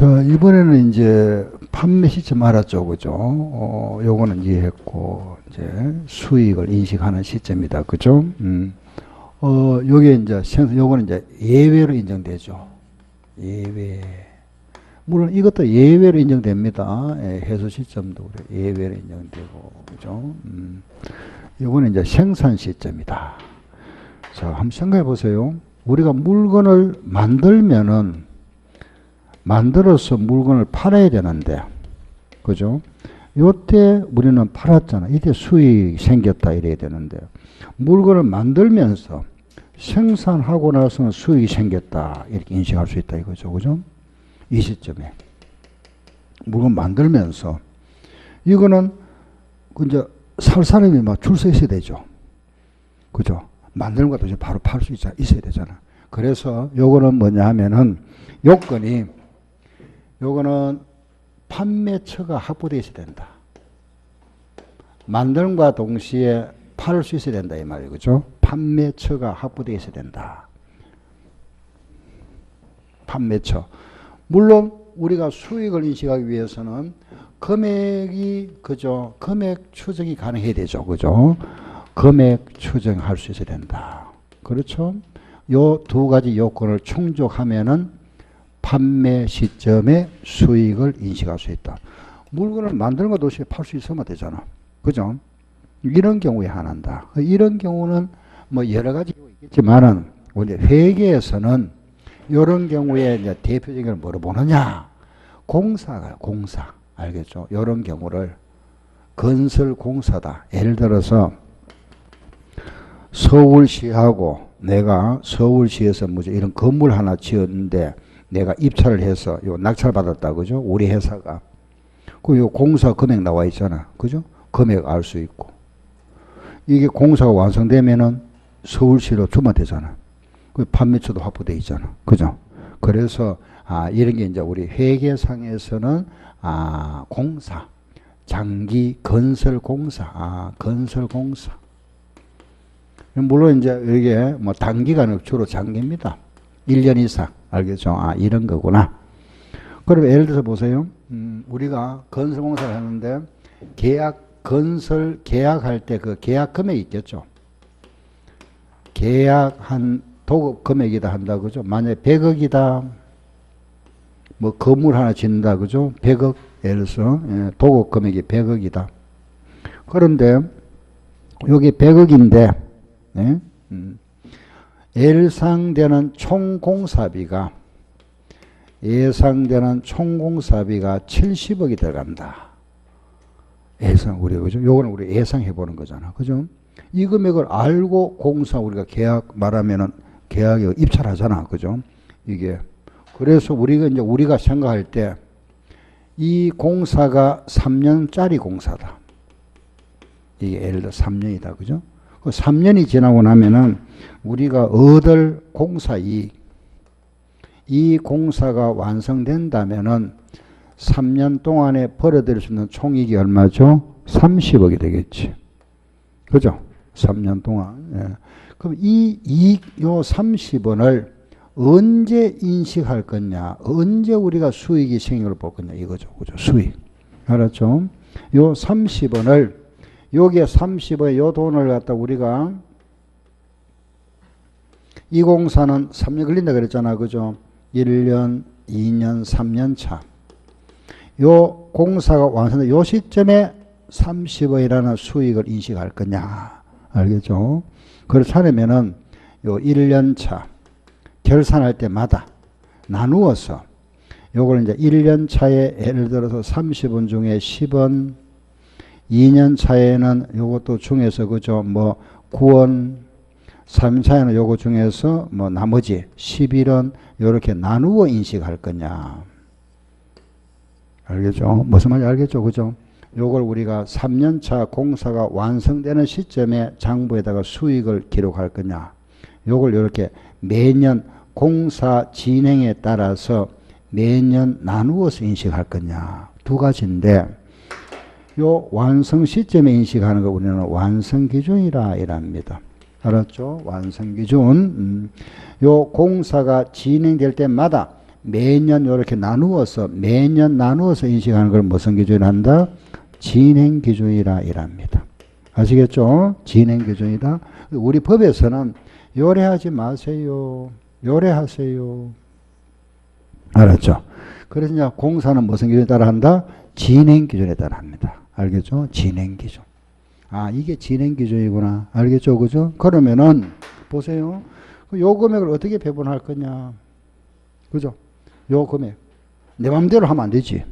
자, 이번에는 이제 판매 시점 알았죠, 그죠? 요거는 이해했고, 이제 수익을 인식하는 시점이다, 그죠? 요게 이제, 요거는 이제 예외로 인정되죠. 예외. 물론 이것도 예외로 인정됩니다. 예, 해소 시점도 예외로 인정되고, 그죠? 요거는 이제 생산 시점이다. 자, 한번 생각해 보세요. 우리가 물건을 만들어서 물건을 팔아야 되는데, 그죠? 요때 우리는 팔았잖아. 이때 수익이 생겼다 이래야 되는데, 물건을 만들면서 생산하고 나서는 수익이 생겼다 이렇게 인식할 수 있다 이거죠. 그죠? 이 시점에 물건 만들면서 이거는 이제 살 사람이 막 줄 서 있어야 되죠. 그죠? 만드는 것도 이제 바로 팔 수 있어야 되잖아. 그래서 요거는 뭐냐 하면은 요건이 요거는 판매처가 확보되어 있어야 된다. 만드는과 동시에 팔을 수 있어야 된다 이 말이에요. 그죠? 판매처가 확보되어 있어야 된다. 판매처. 물론 우리가 수익을 인식하기 위해서는 금액이 그죠? 금액 추정이 가능해야 되죠. 그죠? 금액 추정할 수 있어야 된다. 그렇죠? 요 두 가지 요건을 충족하면은 판매 시점에 수익을 인식할 수 있다. 물건을 만드는 것 없이 팔 수 있으면 되잖아. 그죠? 이런 경우에 한한다. 이런 경우는 뭐 여러 가지 있겠지만은 우리 회계에서는 이런 경우에 이제 대표적인 걸 뭐로 보느냐? 공사가 공사. 알겠죠? 이런 경우를 건설 공사다. 예를 들어서 서울시하고 내가 서울시에서 뭐죠? 이런 건물 하나 지었는데 내가 입찰을 해서 요 낙찰 받았다. 그죠? 우리 회사가. 그 요 공사 금액 나와 있잖아. 그죠? 금액 알 수 있고. 이게 공사가 완성되면은 서울시로 주면 되잖아. 그 판매처도 확보되어 있잖아. 그죠? 그래서 이런 게 이제 우리 회계상에서는 공사, 장기 건설 공사, 건설 공사. 물론 이제 이게 뭐 단기간은 주로 장기입니다. 1년 이상. 알겠죠? 이런 거구나. 그럼 예를 들어서 보세요. 우리가 건설 공사를 하는데 건설 계약할 때 그 계약 금액이 있겠죠. 계약한 도급 금액이다 한다. 그죠? 만약에 100억이다. 뭐 건물 하나 짓는다. 그죠? 100억. 예를 들어서 도급 금액이 100억이다. 그런데 여기 100억인데 예상되는 총공사비가 70억이 들어간다. 우리 그죠? 요거는 우리 예상해 보는 거잖아. 그죠? 이 금액을 알고 공사 우리가 계약 말하면은 계약에 입찰하잖아. 그죠? 이게. 그래서 우리가 생각할 때 이 공사가 3년짜리 공사다. 이게 예를 들어 3년이다. 그죠? 그 3년이 지나고 나면은 우리가 얻을 공사 이익, 이 공사가 완성된다면은 3년 동안에 벌어들일 수 있는 총이익이 얼마죠? 30억이 되겠지. 그죠? 3년 동안. 예. 그럼 이 이익, 요 30원을 언제 인식할 거냐? 언제 우리가 수익이 생길 볼 거냐? 이거죠. 그죠? 수익. 알았죠? 요 30원을, 여기에 30원에 요 돈을 갖다 우리가 이 공사는 3년 걸린다 그랬잖아. 그죠? 1년, 2년, 3년 차. 요 공사가 완성된 요 시점에 30원이라는 수익을 인식할 거냐. 알겠죠? 그렇지 않으면은 요 1년 차 결산할 때마다 나누어서 요걸 이제 1년 차에 예를 들어서 30원 중에 10원, 2년 차에는 요것도 중에서 그죠? 뭐 9원, 3년 차에는 요거 중에서 뭐 나머지 11원 요렇게 나누어 인식할 거냐. 알겠죠? 무슨 말인지 알겠죠? 그죠? 요걸 우리가 3년차 공사가 완성되는 시점에 장부에다가 수익을 기록할 거냐. 요걸 이렇게 매년 공사 진행에 따라서 매년 나누어서 인식할 거냐. 두 가지인데 요 완성 시점에 인식하는 거 우리는 완성 기준이라 이랍니다. 알았죠? 완성 기준. 요 공사가 진행될 때마다 매년 이렇게 나누어서 매년 나누어서 인식하는 걸 무슨 기준이라 한다? 진행 기준이라 이랍니다. 아시겠죠? 진행 기준이다. 우리 법에서는 요래하지 마세요. 요래하세요. 알았죠? 그래서 이제 공사는 무슨 기준에 따라 한다? 진행 기준에 따라 합니다. 알겠죠? 진행 기준. 아, 이게 진행 기준이구나. 알겠죠? 그죠? 그러면은 보세요. 요 금액을 어떻게 배분할 거냐? 그죠? 요 금액. 내 맘대로 하면 안 되지.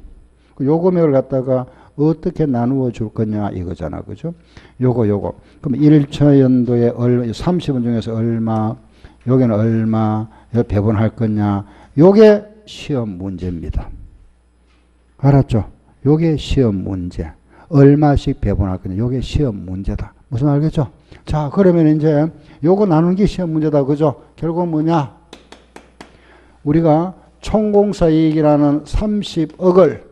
요 금액을 갖다가 어떻게 나누어 줄 거냐 이거잖아. 그죠? 요거. 그럼 1차 연도에 30원 중에서 얼마, 여기는 얼마, 요 배분할 거냐. 요게 시험 문제입니다. 알았죠? 요게 시험 문제. 얼마씩 배분할 거냐. 요게 시험 문제다. 무슨 알겠죠? 자, 그러면 이제 요거 나누는 게 시험 문제다. 그죠? 결국 뭐냐? 우리가 총공사 이익이라는 30억을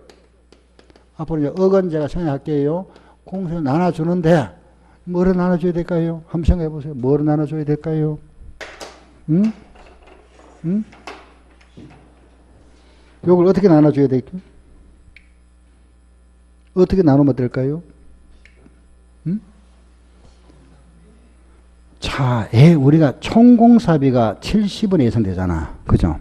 앞으로 이제 억은 제가 생각할게요. 공사를 나눠주는데 뭐로 나눠줘야 될까요? 한번 생각해 보세요. 뭐로 나눠줘야 될까요? 응? 요걸 어떻게 나눠줘야 될까요? 어떻게 나누면 될까요? 자, 우리가 총공사비가 70원 예상되잖아. 그죠?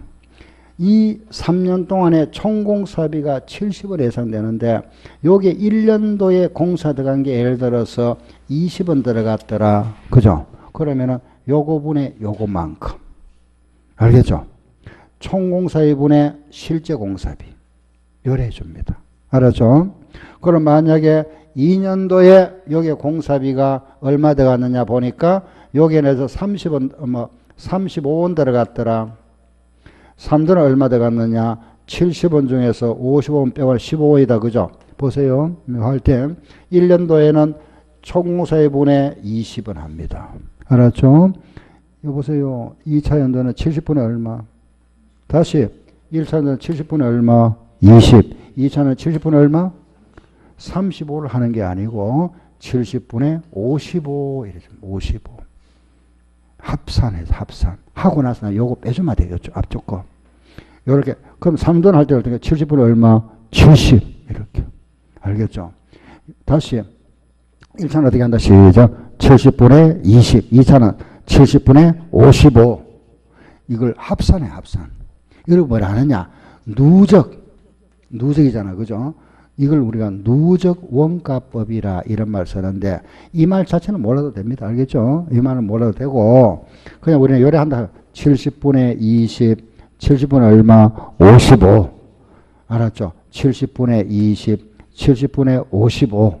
이 3년 동안에 총공사비가 70원 예상되는데 요게 1년도에 공사 들어간 게 예를 들어서 20원 들어갔더라. 그죠? 그러면은 요거분의 요거만큼. 알겠죠? 총공사비분의 실제 공사비. 요래 줍니다. 알았죠? 그럼 만약에 2년도에 여기에 공사비가 얼마 들어갔느냐 보니까 여기에 내서 35원 들어갔더라. 3도는 얼마 들어갔느냐? 70원 중에서 55원 빼고 15원이다. 그죠? 보세요. 할 때 1년도에는 총공사의 분의 20원 합니다. 알았죠? 이거 보세요. 2차 연도는 70분의 얼마? 다시 1차 연도는 70분의 얼마? 20. 2차는 70분의 얼마? 35를 하는 게 아니고 70분의 55 이렇게 55. 합산해서 합산. 하고 나서 요거 빼주면 되겠죠. 앞쪽 거. 요렇게. 그럼 3돈 할 때 어떻게 70분의 얼마? 70. 이렇게. 알겠죠? 다시 1차는 어떻게 한다? 시작. 70분의 20. 2차는 70분의 55. 이걸 합산해 합산. 이걸 뭐라 하느냐? 누적이잖아. 그죠? 이걸 우리가 누적 원가법이라 이런 말 쓰는데 이 말 자체는 몰라도 됩니다. 알겠죠? 이 말은 몰라도 되고 그냥 우리는 요래한다. 70분의 20, 70분의 얼마? 55. 알았죠? 70분의 20, 70분의 55.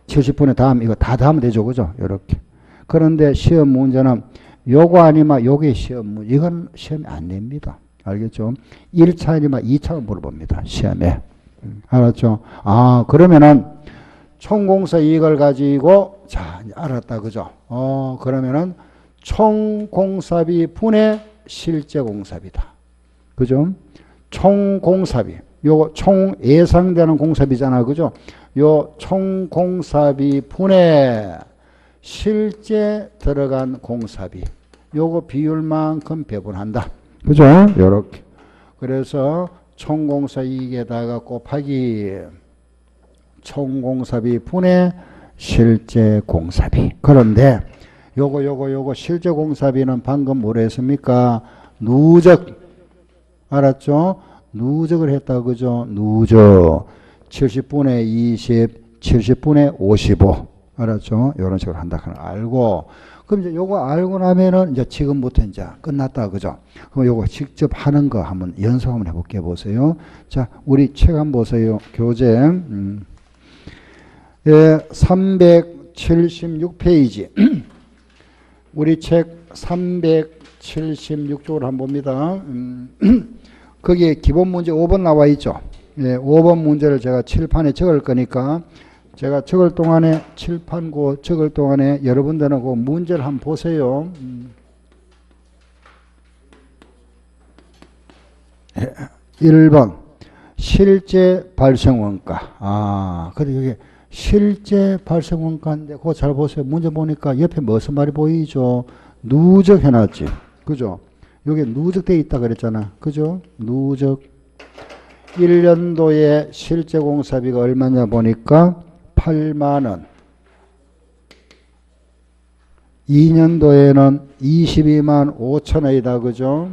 70분의 다음 이거 다 하면 되죠. 그죠? 요렇게. 그런데 시험 문제는 요거 아니면 요게 시험 문제. 이건 시험이 안 냅니다. 알겠죠? 1차 아니면 2차로 물어봅니다. 시험에. 알았죠? 아, 그러면은 총공사 이익을 가지고 자, 알았다. 그죠? 그러면은 총공사비 분의 실제 공사비다. 그죠? 총공사비. 요거 총 예상되는 공사비잖아. 그죠? 요 총공사비 분의 실제 들어간 공사비. 요거 비율만큼 배분한다. 그죠? 요렇게. 그래서 총공사 이익에다가 곱하기 총공사비 분의 실제 공사비. 그런데 요거 실제 공사비는 방금 뭐라 했습니까? 누적. 알았죠? 누적을 했다. 그죠? 누적. 70분의 20, 70분의 55. 알았죠? 요런 식으로 한다. 알고. 그럼 이제 요거 알고 나면은 이제 지금부터 이제 끝났다. 그죠? 그럼 요거 직접 하는 거 한번 연습 한번 해볼게 보세요. 자, 우리 책 한번 보세요. 교재. 376페이지. 우리 책 376쪽으로 한번 봅니다. 거기에 기본 문제 5번 나와 있죠. 5번 문제를 제가 칠판에 적을 거니까 제가 적을 동안에 칠판고 적을 동안에 여러분들은 그 문제를 한번 보세요. 1번 실제 발생 원가. 아, 근데 여기 실제 발생 원가인데 그거 잘 보세요. 문제 보니까 옆에 무슨 말이 보이죠? 누적 해놨지. 그죠? 요게 누적되어 있다 그랬잖아. 그죠? 누적. 1년도에 실제 공사비가 얼마냐 보니까 8만원. 2년도에는 22만 5천원이다. 그죠?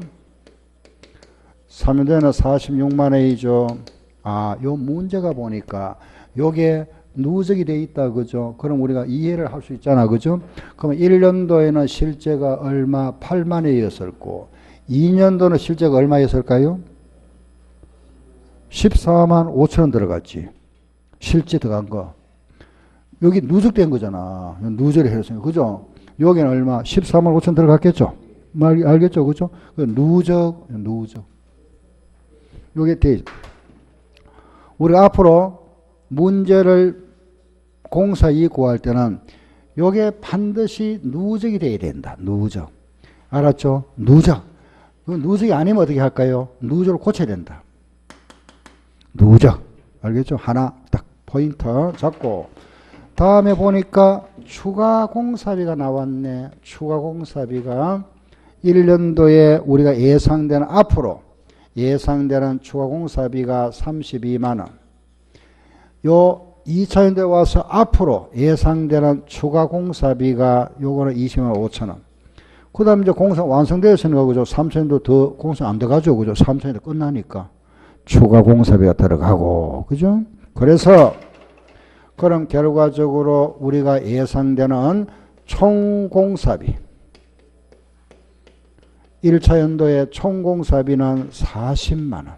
3년도에는 46만원이죠. 아, 요 문제가 보니까 요게 누적이 돼 있다. 그죠? 그럼 우리가 이해를 할 수 있잖아. 그죠? 그러면 1년도에는 실제가 얼마? 8만원이었었고 2년도는 실제가 얼마였을까요? 14만 5천원 들어갔지. 실제 들어간 거. 여기 누적된 거잖아. 누적을 했어요. 그죠? 여기는 얼마? 14만 5천 들어갔겠죠? 알겠죠? 그죠? 누적. 요게 돼 있어. 우리가 앞으로 문제를 공사 이익 구할 때는 요게 반드시 누적이 돼야 된다. 누적. 알았죠? 누적. 누적이 아니면 어떻게 할까요? 누적을 고쳐야 된다. 누적. 알겠죠? 하나 딱 포인트 잡고 다음에 보니까 추가 공사비가 나왔네. 추가 공사비가 1년도에 우리가 예상되는 앞으로 예상되는 추가 공사비가 32만원. 요 2차연도에 와서 앞으로 예상되는 추가 공사비가 요거는 20만 5천원. 그 다음에 이제 공사 완성되었으니까 그죠? 3차연도 더 공사 안 들어가죠. 그죠? 3차연도 끝나니까 추가 공사비가 들어가고 그죠? 그래서 그럼 결과적으로 우리가 예상되는 총 공사비 1차 연도의 총 공사비는 40만원,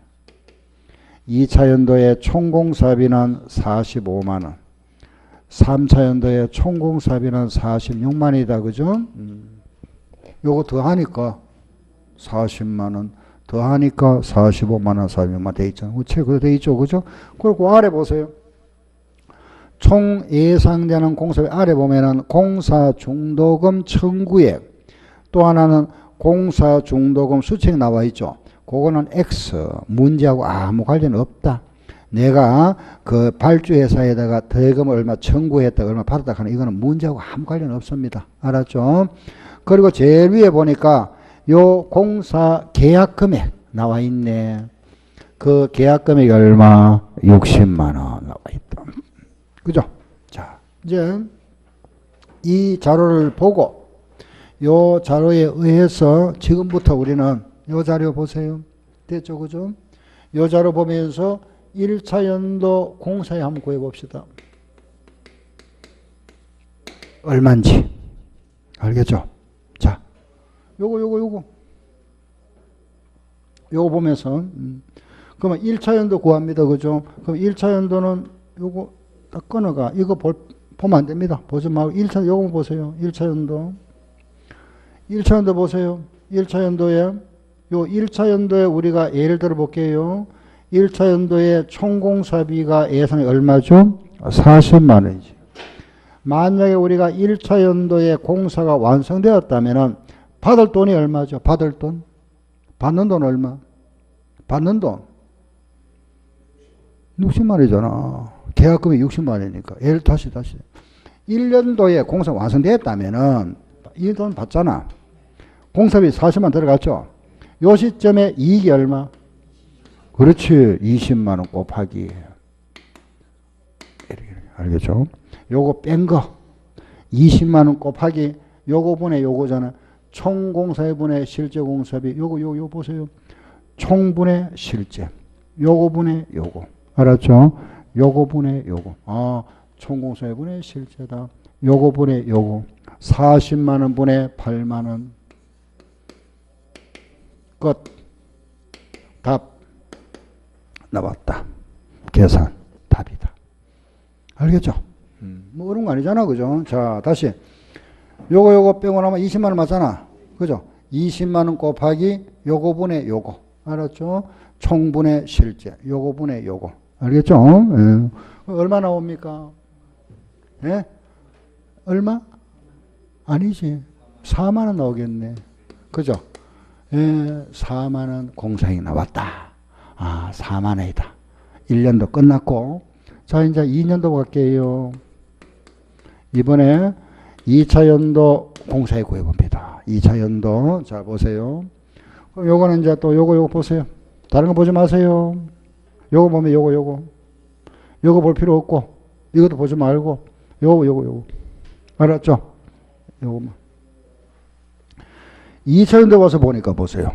2차 연도의 총 공사비는 45만원, 3차 연도의 총 공사비는 46만원이다. 그죠? 요거 더 하니까 40만원, 더 하니까 45만원, 46만원 돼 있잖아. 체크도 돼 있죠. 그죠? 그리고 아래 보세요. 총 예상되는 공사비 아래 보면은 공사 중도금 청구액, 또 하나는 공사 중도금 수칙 나와 있죠. 그거는 X, 문제하고 아무 관련 없다. 내가 그 발주회사에다가 대금을 얼마 청구했다, 얼마 받았다 하는 이거는 문제하고 아무 관련 없습니다. 알았죠? 그리고 제일 위에 보니까 요 공사 계약 금액 나와 있네. 그 계약 금액이 얼마? 60만원 나와 있다. 그죠? 자, 이제 이 자료를 보고 요 자료에 의해서 지금부터 우리는 요 자료 보세요. 됐죠? 그죠? 요 자료 보면서 1차 연도 공사에 한번 구해봅시다. 얼마인지. 알겠죠? 자, 요거 보면서 그러면 1차 연도 구합니다. 그죠? 그럼 1차 연도는 요거 딱 끊어가. 이거 보면 안 됩니다. 보지 말고 1차 요거 보세요. 1차 연도. 1차 연도 보세요. 1차 연도에 요 1차 연도에 우리가 예를 들어 볼게요. 1차 연도에 총 공사비가 예상이 얼마죠? 40만 원이지. 만약에 우리가 1차 연도에 공사가 완성되었다면은 받을 돈이 얼마죠? 받을 돈. 받는 돈 얼마? 받는 돈 60만 원이잖아. 계약금이 60만 원이니까. 예를 다시 1년도에 공사 완성되었다면은 이 돈 받잖아. 공사비 40만 들어갔죠. 요 시점에 이익이 얼마? 그렇지. 20만 원 곱하기. 알겠죠? 요거 뺀 거 20만 원 곱하기 요거 분의 요거잖아. 총 공사비 분의 실제 공사비. 요거 보세요. 총분의 실제. 요거 분의 요거. 알았죠? 요거 분의 요거. 아, 총 공사비 분의 실제다. 요거 분의 요거. 40만 원 분의 8만 원. 끝. 답 나왔다. 계산 답이다. 알겠죠? 뭐 어려운 거 아니잖아. 그죠? 자, 다시. 요거 빼고 나면 20만 원 맞잖아. 그죠? 20만 원 곱하기 요거 분의 요거. 알았죠? 총분의 실제. 요거 분의 요거. 알겠죠? 예. 얼마 나옵니까? 예? 얼마? 아니지. 4만 원 나오겠네. 그죠? 예, 4만 원 공사액이 나왔다. 아, 4만 원이다. 1년도 끝났고. 자, 이제 2년도 갈게요. 이번에 2차 연도 공사액 구해봅니다. 2차 연도. 자, 보세요. 그럼 요거는 이제 또 요거 보세요. 다른 거 보지 마세요. 요거 보면 요거 볼 필요 없고, 이것도 보지 말고, 요거. 알았죠? 요거만. 2000년대 와서 보니까 보세요.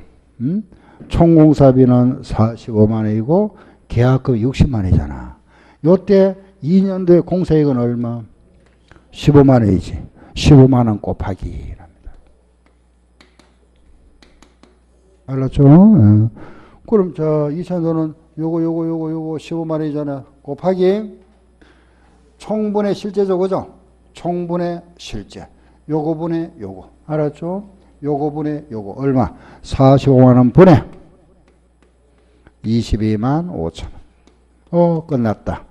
총공사비는 45만 원이고, 계약금 60만 원이잖아. 요때 2년도에 공사이익은 얼마? 15만 원이지. 15만 원 곱하기. 알았죠? 예. 그럼 자, 2천도는 요거 15만 원이잖아. 곱하기 총분의 실제죠, 그죠? 총분의 실제. 요거 분의 요거. 알았죠? 요거 분의 요거. 얼마? 45만 원 분의 22만 5천 원. 끝났다.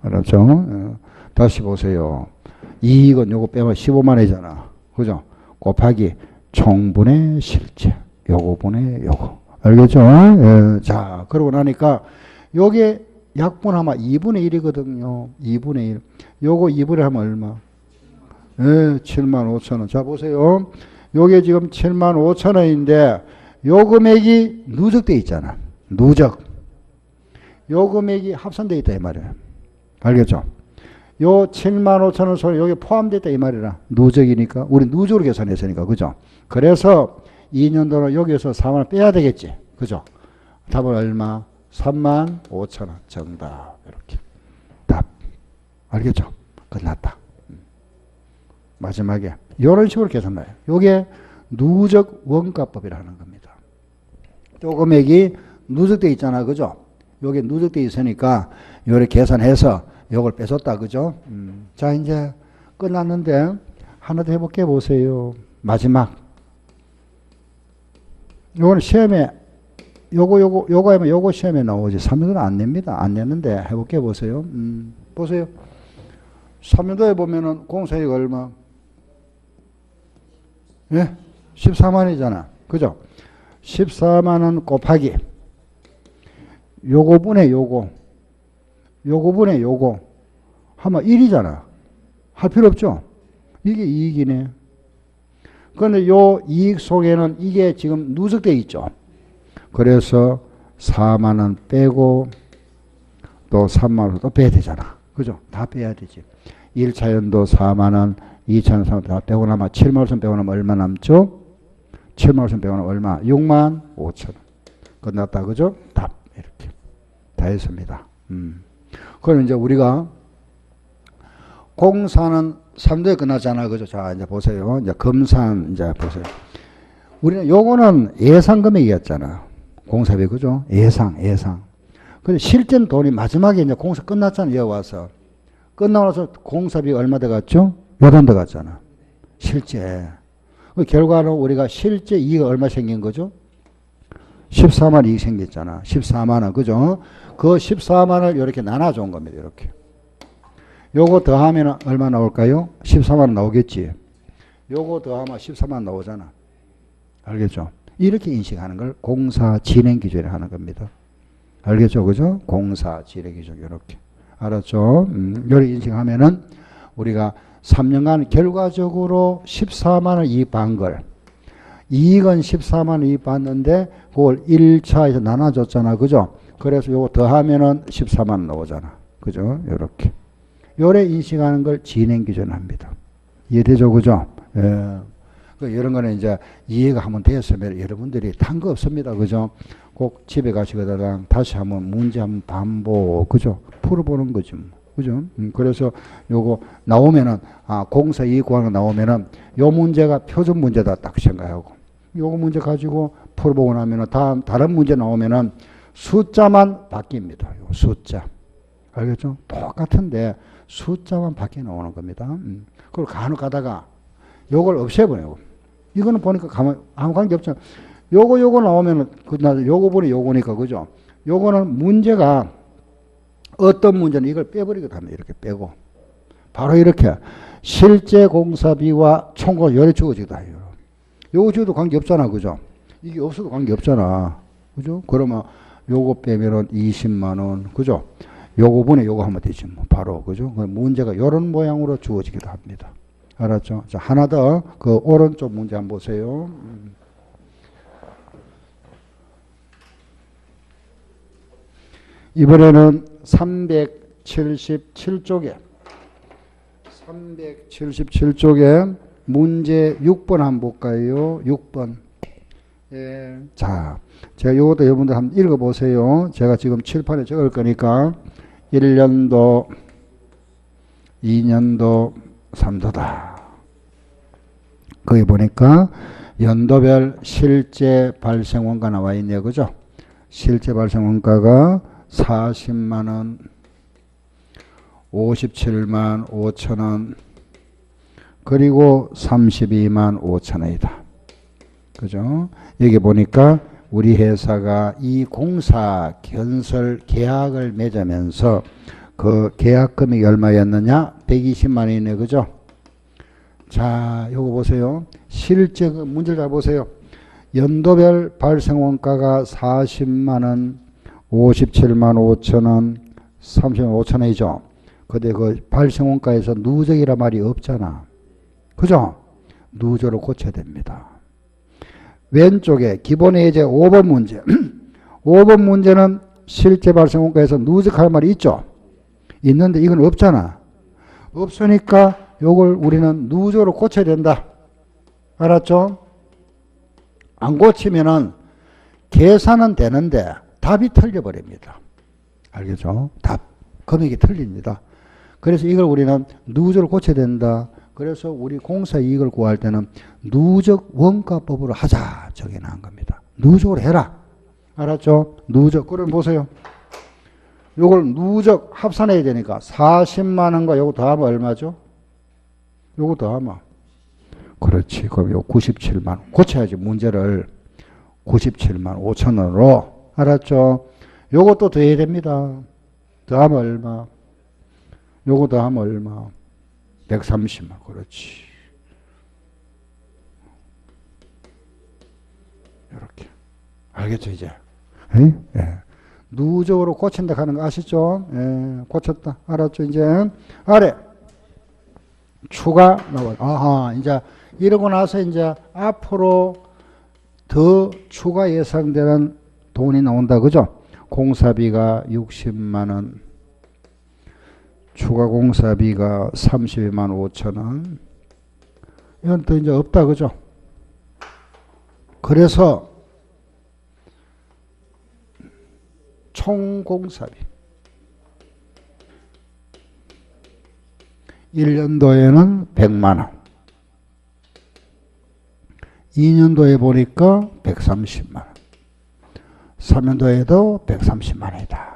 알았죠? 예. 다시 보세요. 이익은 요거 빼면 15만 원이잖아. 그죠? 곱하기 총분의 실제. 요거 분의 요거. 알겠죠? 예. 자, 그러고 나니까 요게 약분하면 2분의 1이거든요. 2분의 1. 요거 2분의 하면 얼마? 예, 7만 5천 원. 자, 보세요. 요게 지금 7만 5천 원인데 요 금액이 누적돼 있잖아. 누적. 요 금액이 합산돼 있다 이 말이야. 알겠죠? 요 7만 5천 원 소리 여기 포함되어 있다 이 말이라. 누적이니까. 우리 누적으로 계산했으니까. 그죠? 그래서 2년도는 여기에서 4만 원 빼야 되겠지. 그죠? 답은 얼마? 3만 5천 원. 정답. 이렇게. 답. 알겠죠? 끝났다. 마지막에. 이런 식으로 계산나요. 요게 누적 원가법이라는 겁니다. 요 금액이 누적되어 있잖아. 그죠? 요게 누적되어 있으니까 요렇게 계산해서 요걸 빼줬다. 그죠? 자, 이제 끝났는데 하나 더 해볼게 보세요. 마지막. 요거는 시험에 요거 하면 요거 시험에 나오지. 3년도는 안 냅니다. 안 냈는데 해볼게 보세요. 보세요. 3년도에 보면은 공사이익 얼마? 예? 14만원이잖아. 그죠? 14만원 곱하기 요거 분의 요거 분의 요거 하면 1이잖아. 할 필요 없죠? 이게 이익이네. 그런데 요 이익 속에는 이게 지금 누적되어 있죠. 그래서 4만 원 빼고 또 3만 원 또 빼야 되잖아. 그죠? 다 빼야 되지. 1차 연도 4만 원, 2차 연도 4만 원 다 빼고 나면 7만 원 빼고 나면 얼마 남죠? 7만 원 빼고 나면 얼마? 6만 5천 원. 끝났다. 그죠? 답. 이렇게. 다 했습니다. 그럼 이제 우리가 공사는 3도에 끝났잖아. 그죠? 자, 이제 보세요. 이제 검산, 이제 보세요. 우리는 요거는 예상 금액이었잖아. 공사비, 그죠? 예상. 근데 실제는 돈이 마지막에 이제 공사 끝났잖아. 여기 와서. 끝나고 나서 공사비 얼마 들어갔죠? 요돈 들어갔잖아. 실제. 그 결과는 우리가 실제 이익이 얼마 생긴 거죠? 14만 원 이익 생겼잖아. 14만 원. 그죠? 그 14만 원을 이렇게 나눠준 겁니다. 이렇게. 요거 더하면 얼마 나올까요? 14만 원 나오겠지. 요거 더하면 14만 원 나오잖아. 알겠죠? 이렇게 인식하는 걸 공사 진행 기준이라고 하는 겁니다. 알겠죠? 그죠? 공사 진행 기준 이렇게. 알았죠? 이렇게 인식하면은 우리가 3년간 결과적으로 14만 원 이익 반 걸. 이익은 14만 원 이익 받는데 그걸 1차에서 나눠줬잖아. 그죠? 그래서 요거 더하면은 14만 원 나오잖아. 그죠? 요렇게. 요래 인식하는 걸 진행 기준 합니다. 이해되죠? 그죠? 예. 이런 거는 이제 이해가 한번 되었으면 여러분들이 탄 거 없습니다. 그죠? 꼭 집에 가시거나 다시 한번 문제 한번 반복, 그죠? 풀어보는 거죠. 그죠? 그래서 요거 나오면은, 공사 이익 구하는 거 나오면은 요 문제가 표준 문제다 딱 생각하고 요거 문제 가지고 풀어보고 나면은 다른 문제 나오면은 숫자만 바뀝니다. 요 숫자. 알겠죠? 똑같은데 숫자만 바뀌어 나오는 겁니다. 그리고 간혹 가다가 요걸 없애버려요. 이거는 보니까 아무 관계 없잖아. 요거 나오면은, 요거 보니 요거니까, 그죠? 요거는 문제가 어떤 문제는 이걸 빼버리거든 합니다. 이렇게 빼고. 바로 이렇게 실제 공사비와 총괄 열에 주어지다. 요거 주어도 관계 없잖아. 그죠? 이게 없어도 관계 없잖아. 그죠? 그러면 요거 빼면은 20만원. 그죠? 요거 분에 요거 하면 되지. 뭐 바로. 그죠? 문제가 요런 모양으로 주어지기도 합니다. 알았죠? 자, 하나 더, 그 오른쪽 문제 한번 보세요. 이번에는 377쪽에 377쪽에 문제 6번 한번 볼까요? 6번. 예. 자, 제가 요것도 여러분들 한번 읽어보세요. 제가 지금 칠판에 적을 거니까 1년도, 2년도, 3도다. 거기 보니까 연도별 실제 발생 원가 나와 있네요. 그죠? 실제 발생 원가가 40만원, 57만 5천원, 그리고 32만 5천원이다. 그죠? 여기 보니까 우리 회사가 이 공사 건설 계약을 맺으면서 그 계약 금액이 얼마였느냐? 120만 원이네. 그죠? 자, 요거 보세요. 실제 그 문제를 잘 보세요. 연도별 발생 원가가 40만 원, 57만 5천 원, 30만 5천 원이죠. 근데 그 발생 원가에서 누적이란 말이 없잖아. 그죠? 누적으로 고쳐야 됩니다. 왼쪽에 기본의 예제 5번 문제. 5번 문제는 실제 발생 원가에서 누적할 말이 있죠. 있는데 이건 없잖아. 없으니까 요걸 우리는 누적으로 고쳐야 된다. 알았죠? 안 고치면은 계산은 되는데 답이 틀려버립니다. 알겠죠? 답. 금액이 틀립니다. 그래서 이걸 우리는 누적으로 고쳐야 된다. 그래서 우리 공사 이익을 구할 때는 누적 원가법으로 하자. 저게 나온 겁니다. 누적으로 해라. 알았죠? 누적. 그럼 보세요. 요걸 누적 합산해야 되니까 40만 원과 요거 더하면 얼마죠? 요거 더하면 그렇지. 그럼 요 97만 원. 고쳐야지 문제를. 97만 5천 원으로. 알았죠? 요것도 더해야 됩니다. 더하면 얼마? 요거 더하면 얼마? 130만. 그렇지. 이렇게. 알겠죠 이제? 예? 예. 누적으로 고친다 하는 거 아시죠? 예, 고쳤다. 알았죠 이제? 아래. 추가 나와. 아하, 이제 이러고 나서 이제 앞으로 더 추가 예상되는 돈이 나온다. 그죠? 공사비가 60만 원, 추가 공사비가 32만 5천 원. 이건 또 이제 없다. 그죠? 그래서 총 공사비 1년도에는 100만 원, 2년도에 보니까 130만 원, 3년도에도 130만 원이다.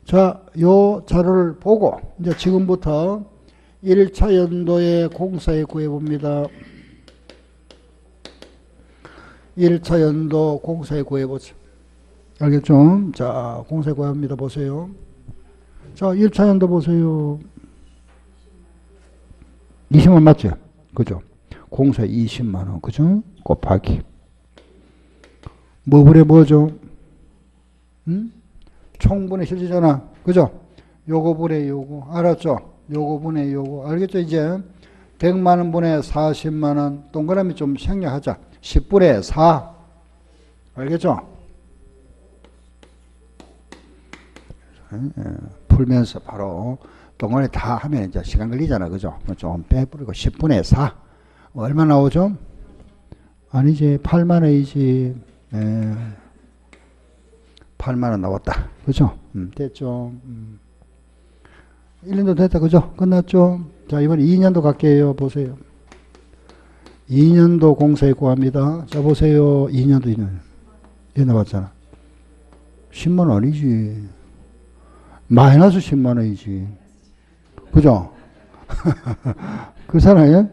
자, 요 자료를 보고 이제 지금부터 1차 연도의 공사에 구해봅니다. 1차 연도 공사에 구해보죠. 알겠죠? 자, 공사에 구합니다. 보세요. 자, 1차 연도 보세요. 20만 원 맞죠? 그죠? 공사 20만 원. 그죠? 곱하기. 뭐분의 뭐죠? 총분의 실제잖아. 그죠? 요거 분의 요거. 알았죠? 요거 분의 요거. 알겠죠? 이제 100만 원 분의 40만 원. 동그라미 좀 생략하자. 10분의 4. 알겠죠? 풀면서 바로 동안에 다 하면 이제 시간 걸리잖아. 그죠? 좀 빼버리고 10분의 4. 얼마 나오죠? 아니지. 8만 원이지. 8만 원 나왔다. 그죠? 됐죠? 1년도 됐다. 그죠? 끝났죠? 자, 이번에 2년도 갈게요. 보세요. 2년도 공사에 구합니다. 자, 보세요. 2년도 2년. 얘 나왔잖아. 10만 원이지. 마이너스 10만 원이지. 그죠? 그 사람이에요?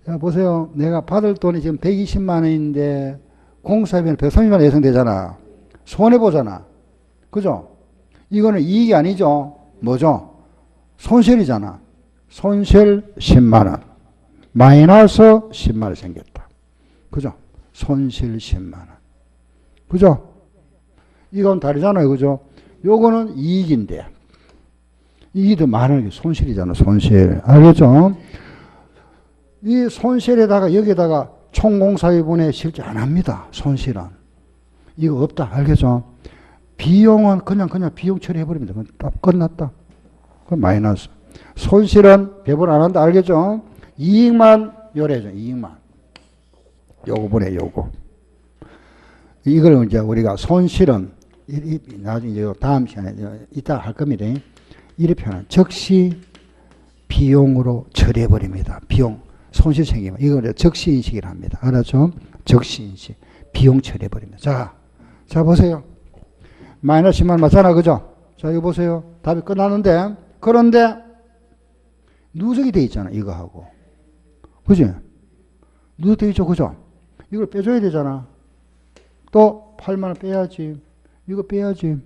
자, 보세요. 내가 받을 돈이 지금 120만 원인데 공사비는 130만 원 예상되잖아. 손해보잖아. 그죠? 이거는 이익이 아니죠. 뭐죠? 손실이잖아. 손실 10만 원. 마이너스 10만 원 생겼다. 그죠? 손실 10만 원. 그죠? 이건 다르잖아요. 그죠? 요거는 이익인데 이익이 더 많은 게 손실이잖아. 손실. 알겠죠? 이 손실에다가 여기다가 총공사비분의 실제 안 합니다. 손실은. 이거 없다. 알겠죠? 비용은 그냥 비용 처리해버립니다. 딱 끝났다. 그 마이너스. 손실은 배분 안 한다. 알겠죠? 이익만 요래죠. 이익만. 요거 보내, 요거. 이걸 이제 우리가 손실은, 나중에 이제 다음 시간에 이따 할 겁니다. 이렇게 표현은 즉시 비용으로 처리해버립니다. 비용. 손실 생기면. 이걸 적시인식이라 합니다. 알았죠? 적시인식. 비용 처리해버립니다. 자, 보세요. 마이너스 10만 맞잖아. 그죠? 자, 이거 보세요. 답이 끝나는데, 그런데, 누적이 돼 있잖아. 이거하고. 그지? 누적돼 있죠. 그죠? 이걸 빼줘야 되잖아. 또 8만원 빼야지. 이거 빼야지.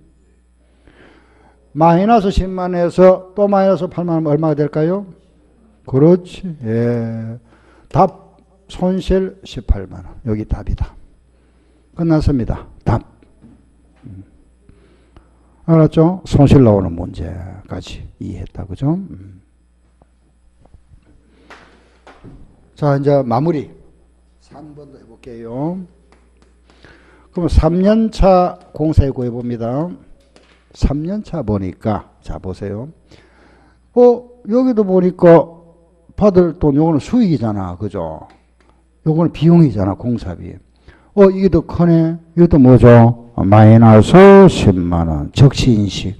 마이너스 10만원에서 또 마이너스 8만원 얼마가 될까요? 그렇지. 예. 답, 손실 18만원. 여기 답이다. 끝났습니다. 답. 알았죠? 손실 나오는 문제까지 이해했다. 그죠? 자, 이제 마무리. 3번도 해볼게요. 그럼 3년차 공사에 구해봅니다. 3년차 보니까, 자, 보세요. 여기도 보니까 받을 돈, 요거는 수익이잖아. 그죠? 요거는 비용이잖아. 공사비. 이게 더 크네. 이것도 뭐죠? 마이너스 10만원. 적시인식.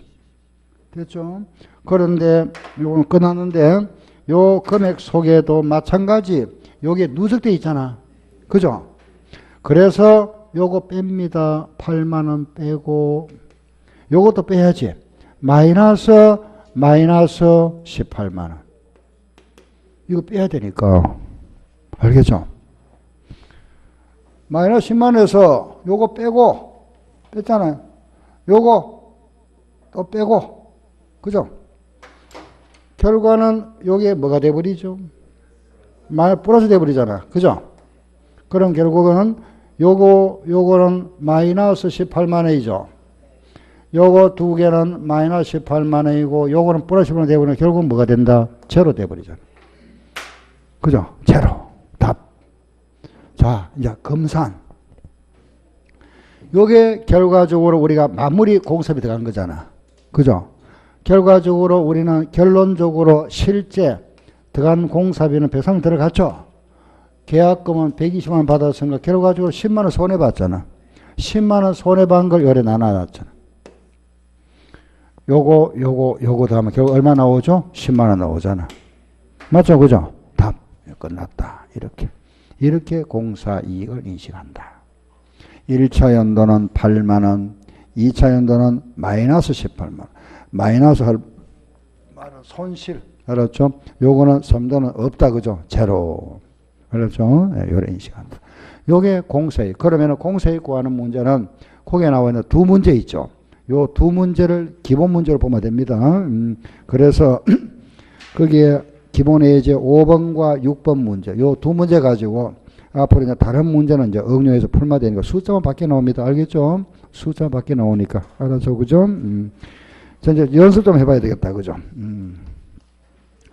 됐죠? 그런데, 요거는 끝났는데, 요 금액 속에도 마찬가지. 요게 누적돼 있잖아. 그죠? 그래서 요거 뺍니다. 8만원 빼고, 요것도 빼야지. 마이너스 18만원. 이거 빼야 되니까. 알겠죠? 마이너스 10만원에서 요거 빼고, 뺐잖아요. 요거 또 빼고, 그죠? 결과는 요게 뭐가 돼버리죠? 플러스 돼버리잖아. 그죠? 그럼 결국은 요거는 마이너스 18만원이죠. 요거 두 개는 마이너스 18만원이고, 요거는 플러스 10만원 돼버리면 결국은 뭐가 된다? 제로 돼버리잖아. 그죠? 제로. 답. 자, 이제 검산. 요게 결과적으로 우리가 마무리 공섭이 들어간 거잖아. 그죠? 결과적으로 우리는 결론적으로 실제 들어간 공사비는 103만 들어갔죠? 계약금은 120만원 받았으니까 결과적으로 10만원 손해봤잖아. 10만원 손해본 걸 요래 나눠놨잖아. 요거 다음에 결국 얼마 나오죠? 10만원 나오잖아. 맞죠? 그죠? 답. 끝났다. 이렇게 공사 이익을 인식한다. 1차 연도는 8만원, 2차 연도는 마이너스 18만원. 마이너스 할 손실. 알았죠? 요거는 3도는 없다. 그죠? 제로. 알았죠? 네, 요래 인식한다. 요게 공사이익. 그러면 공사이익 구하는 문제는 거기에 나와 있는 두 문제 있죠. 요 두 문제를 기본 문제로 보면 됩니다. 그래서 거기에 기본 예제 5번과 6번 문제. 요 두 문제 가지고 앞으로 이제 다른 문제는 이제 응용해서 풀면 되니까 숫자만 밖에 나옵니다. 알겠죠? 숫자 밖에 나오니까. 알았죠? 그죠? 자, 이제 연습 좀 해봐야 되겠다. 그죠?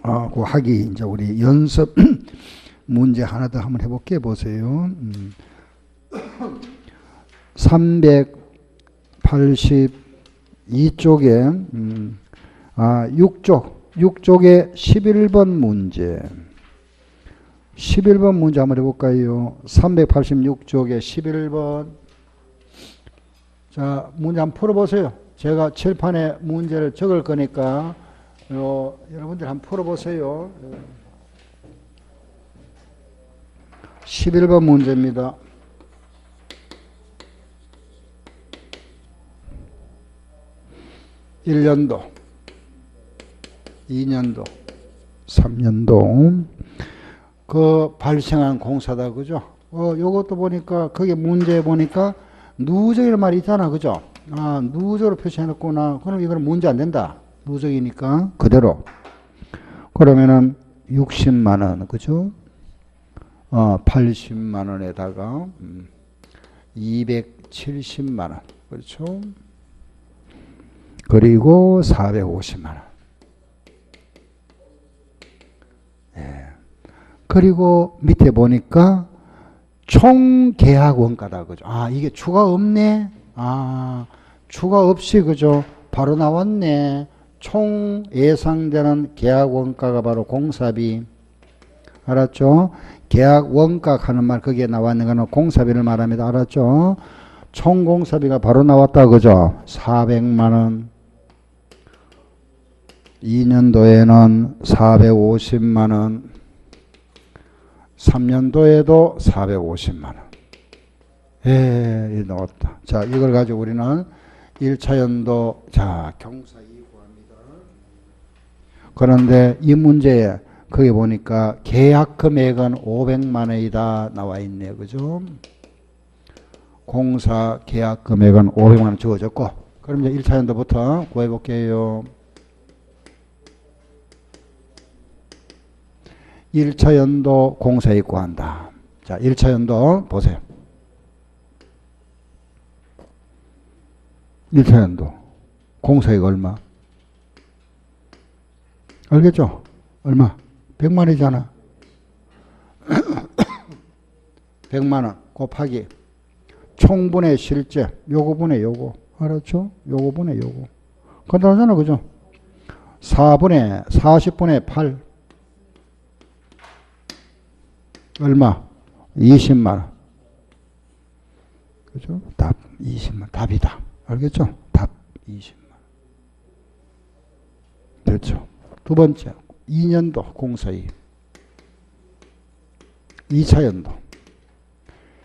그 하기, 이제 우리 연습 문제 하나 더 한번 해볼게. 보세요. 382쪽에, 6쪽에 11번 문제. 11번 문제 한번 해볼까요? 386쪽에 11번. 자, 문제 한번 풀어보세요. 제가 칠판에 문제를 적을 거니까, 여러분들 한번 풀어보세요. 11번 문제입니다. (1년도) (2년도) (3년도) 그 발생한 공사다. 그죠? 요것도 보니까 거기 문제 보니까 누적이라는 말이 있잖아. 그죠? 누적으로 표시해놨구나. 그럼 이거는 문제 안 된다. 누적이니까 그대로. 그러면은 60만원. 그죠? 80만원에다가 270만원. 그렇죠? 그리고 450만원. 예. 그리고 밑에 보니까 총 계약 원가다. 그죠? 이게 추가 없네? 추가 없이 그죠? 바로 나왔네. 총 예상되는 계약 원가가 바로 공사비. 알았죠? 계약 원가 하는 말 거기에 나와 있는 거는 공사비를 말합니다. 알았죠? 총 공사비가 바로 나왔다 그죠? 400만 원. 2년도에는 450만 원. 3년도에도 450만 원. 예, 나왔다. 자, 이걸 가지고 우리는 1차 연도, 자, 경사이익 구합니다. 그런데 이 문제에 거기 보니까 계약 금액은 500만 원이다 나와 있네요. 그죠? 공사 계약 금액은 500만 원 주어졌고, 그럼 이제 1차 연도부터 구해 볼게요. 1차 연도 공사이익 구한다. 자, 1차 연도 보세요. 1차 연도 공사이익 얼마? 알겠죠? 얼마? 100만 원이잖아. 100만 원 곱하기 총분의 실제 요거 분의 요거. 알았죠? 요거 분의 요거. 간단하잖아. 그죠? 4분의 40분의 8 얼마? 20만 원. 그죠? 답 20만. 답이다. 알겠죠? 답 20만. 됐죠? 두 번째, 2년도 공사이익. 2차 연도.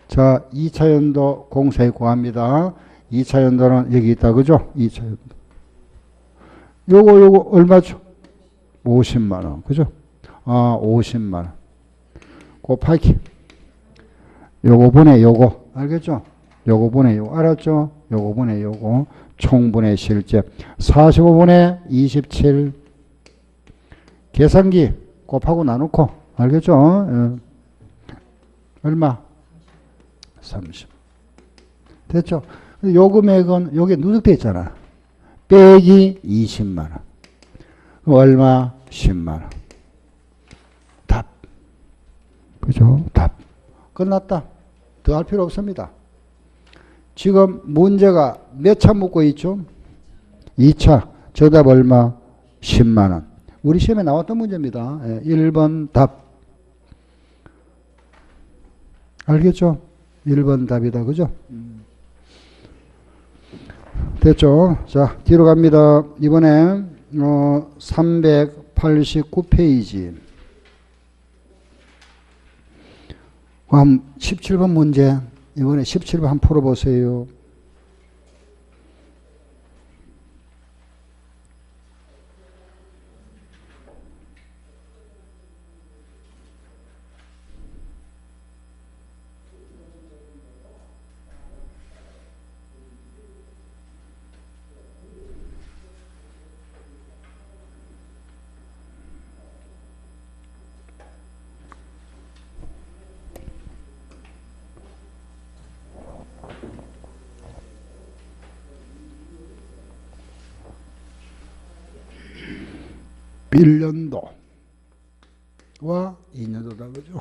자, 2차 연도 공사이익 구합니다. 2차 연도는 여기 있다. 그죠? 2차 연도. 요거 얼마죠? 50만 원. 그죠? 아, 50만 원. 곱하기 요거 분의 요거. 알겠죠? 요거 분의 요거. 알았죠? 요거 분의 요거. 총분의 실제 45분의 27. 계산기 곱하고 나누고. 알겠죠? 얼마? 30. 됐죠? 요 금액은 여기 누적되어 있잖아. 빼기 20만 원. 그럼 얼마? 10만 원. 답. 그죠? 답. 끝났다. 더 할 필요 없습니다. 지금 문제가 몇 차 묻고 있죠? 2차. 정답 얼마? 10만 원. 우리 시험에 나왔던 문제입니다. 1번 답. 알겠죠? 1번 답이다. 그죠? 됐죠? 자, 뒤로 갑니다. 이번에 389페이지. 그럼 17번 문제. 이번에 17번 한번 풀어보세요. (1년도) 와 2년도다. 그죠?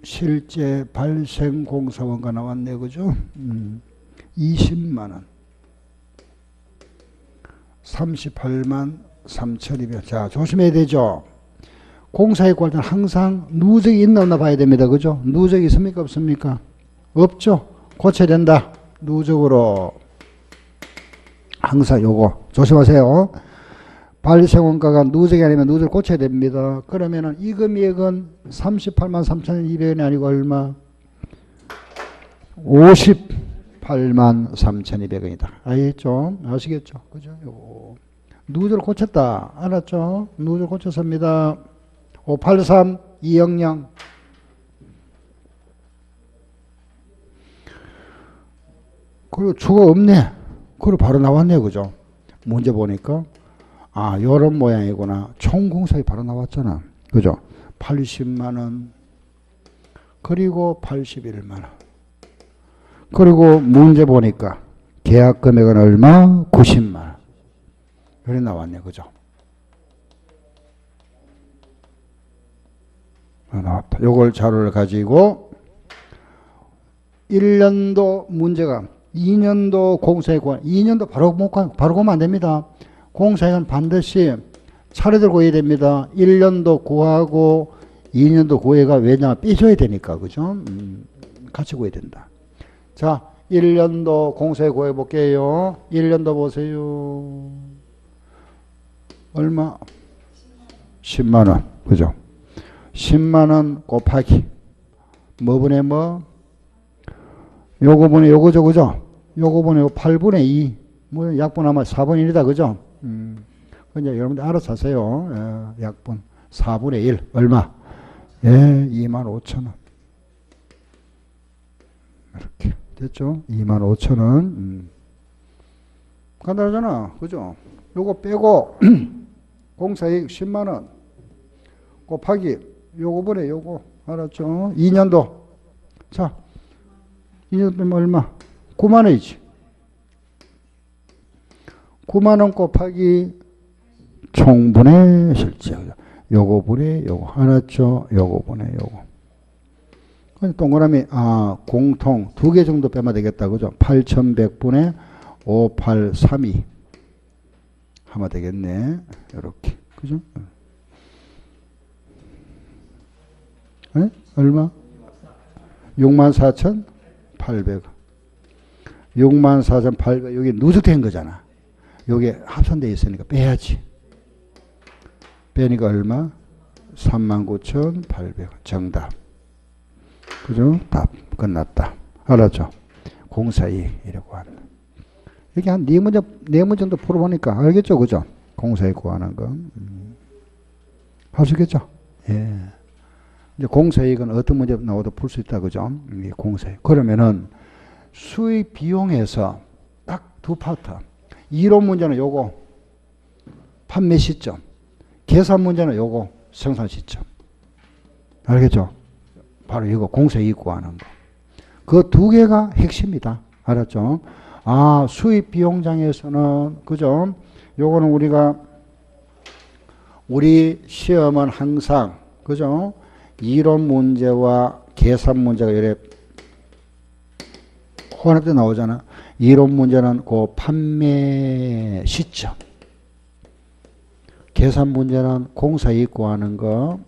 실제 발생 공사원가 나왔네. 그죠? 20만 원. 38만 3,200. 자, 조심해야 되죠? 공사에 구할 때는 항상 누적이 있나 없나 봐야 됩니다. 그죠? 누적이 있습니까? 없습니까? 없죠? 고쳐야 된다. 누적으로. 항상 요거 조심하세요. 발생원가가 누적이 아니면 누적을 고쳐야 됩니다. 그러면은 이 금액은 38만 3,200원이 아니고 얼마? 58만 3,200원이다. 알겠죠? 아시겠죠? 그죠? 요거. 누적을 고쳤다. 알았죠? 누적을 고쳤습니다. 583 200. 그리고 추가 없네. 그리고 바로 나왔네요. 그죠? 문제 보니까 아, 요런 모양이구나. 총 공사비 바로 나왔잖아. 그죠? 80만 원. 그리고 81만 원. 그리고 문제 보니까 계약 금액은 얼마? 90만 원. 그래 나왔네. 그죠? 나왔다. 요걸 자료를 가지고 1년도 문제가 2년도 공사이권, 2년도 바로 보면 안 됩니다. 공사이권 반드시 차례대로 구해야 됩니다. 1년도 구하고 2년도 구해가 왜냐하면 삐져야 되니까, 그죠? 같이 구해야 된다. 자, 1년도 공사에 구해 볼게요. 1년도 보세요. 얼마? 10만원. 그죠? 10만원 곱하기. 뭐 분의 뭐? 요거 분의 요거죠, 그죠? 요거 분의 요거 8분의 2. 뭐 약분하면 4분의 1이다, 그죠? 이제 여러분들 알아서 하세요. 예, 약분 4분의 1. 얼마? 예, 25,000원. 이렇게. 됐죠? 25,000원. 간단하잖아. 그죠? 요거 빼고, 공사이익 10만원. 곱하기, 요거 분의 요거. 알았죠? 2년도. 자, 2년 빼면 얼마? 9만원이지. 9만원 곱하기 총분의 실제. 요거 분의 요거. 알았죠? 요거 분의 요거. 동그라미, 공통 두 개 정도 빼면 되겠다. 그죠? 8100분의 5832 하면 되겠네. 이렇게. 그죠? 네? 얼마? 64,800. 64,800. 여기 누적된 거잖아. 여기 합산되어 있으니까 빼야지. 빼니까 얼마? 39,800. 정답. 그죠? 답. 끝났다. 알았죠? 공사이익이라고 한다. 이렇게 한 4문제, 4문 정도 풀어보니까 알겠죠? 그죠? 공사이익 구하는 거. 할 수 있겠죠? 예. 이제 공사이익은 어떤 문제 나와도 풀 수 있다. 그죠? 공사이익. 그러면은 수익 비용에서 딱 두 파트. 이론 문제는 요거. 판매 시점. 계산 문제는 요거. 생산 시점. 알겠죠? 바로 이거 공사이익 구하는 거. 그 두 개가 핵심이다. 알았죠? 수입 비용장에서는 그죠? 요거는 우리 시험은 항상 그죠? 이론 문제와 계산 문제가 이렇게 혼합돼 나오잖아. 이론 문제는 그 판매 시점. 계산 문제는 공사이익 구하는 거.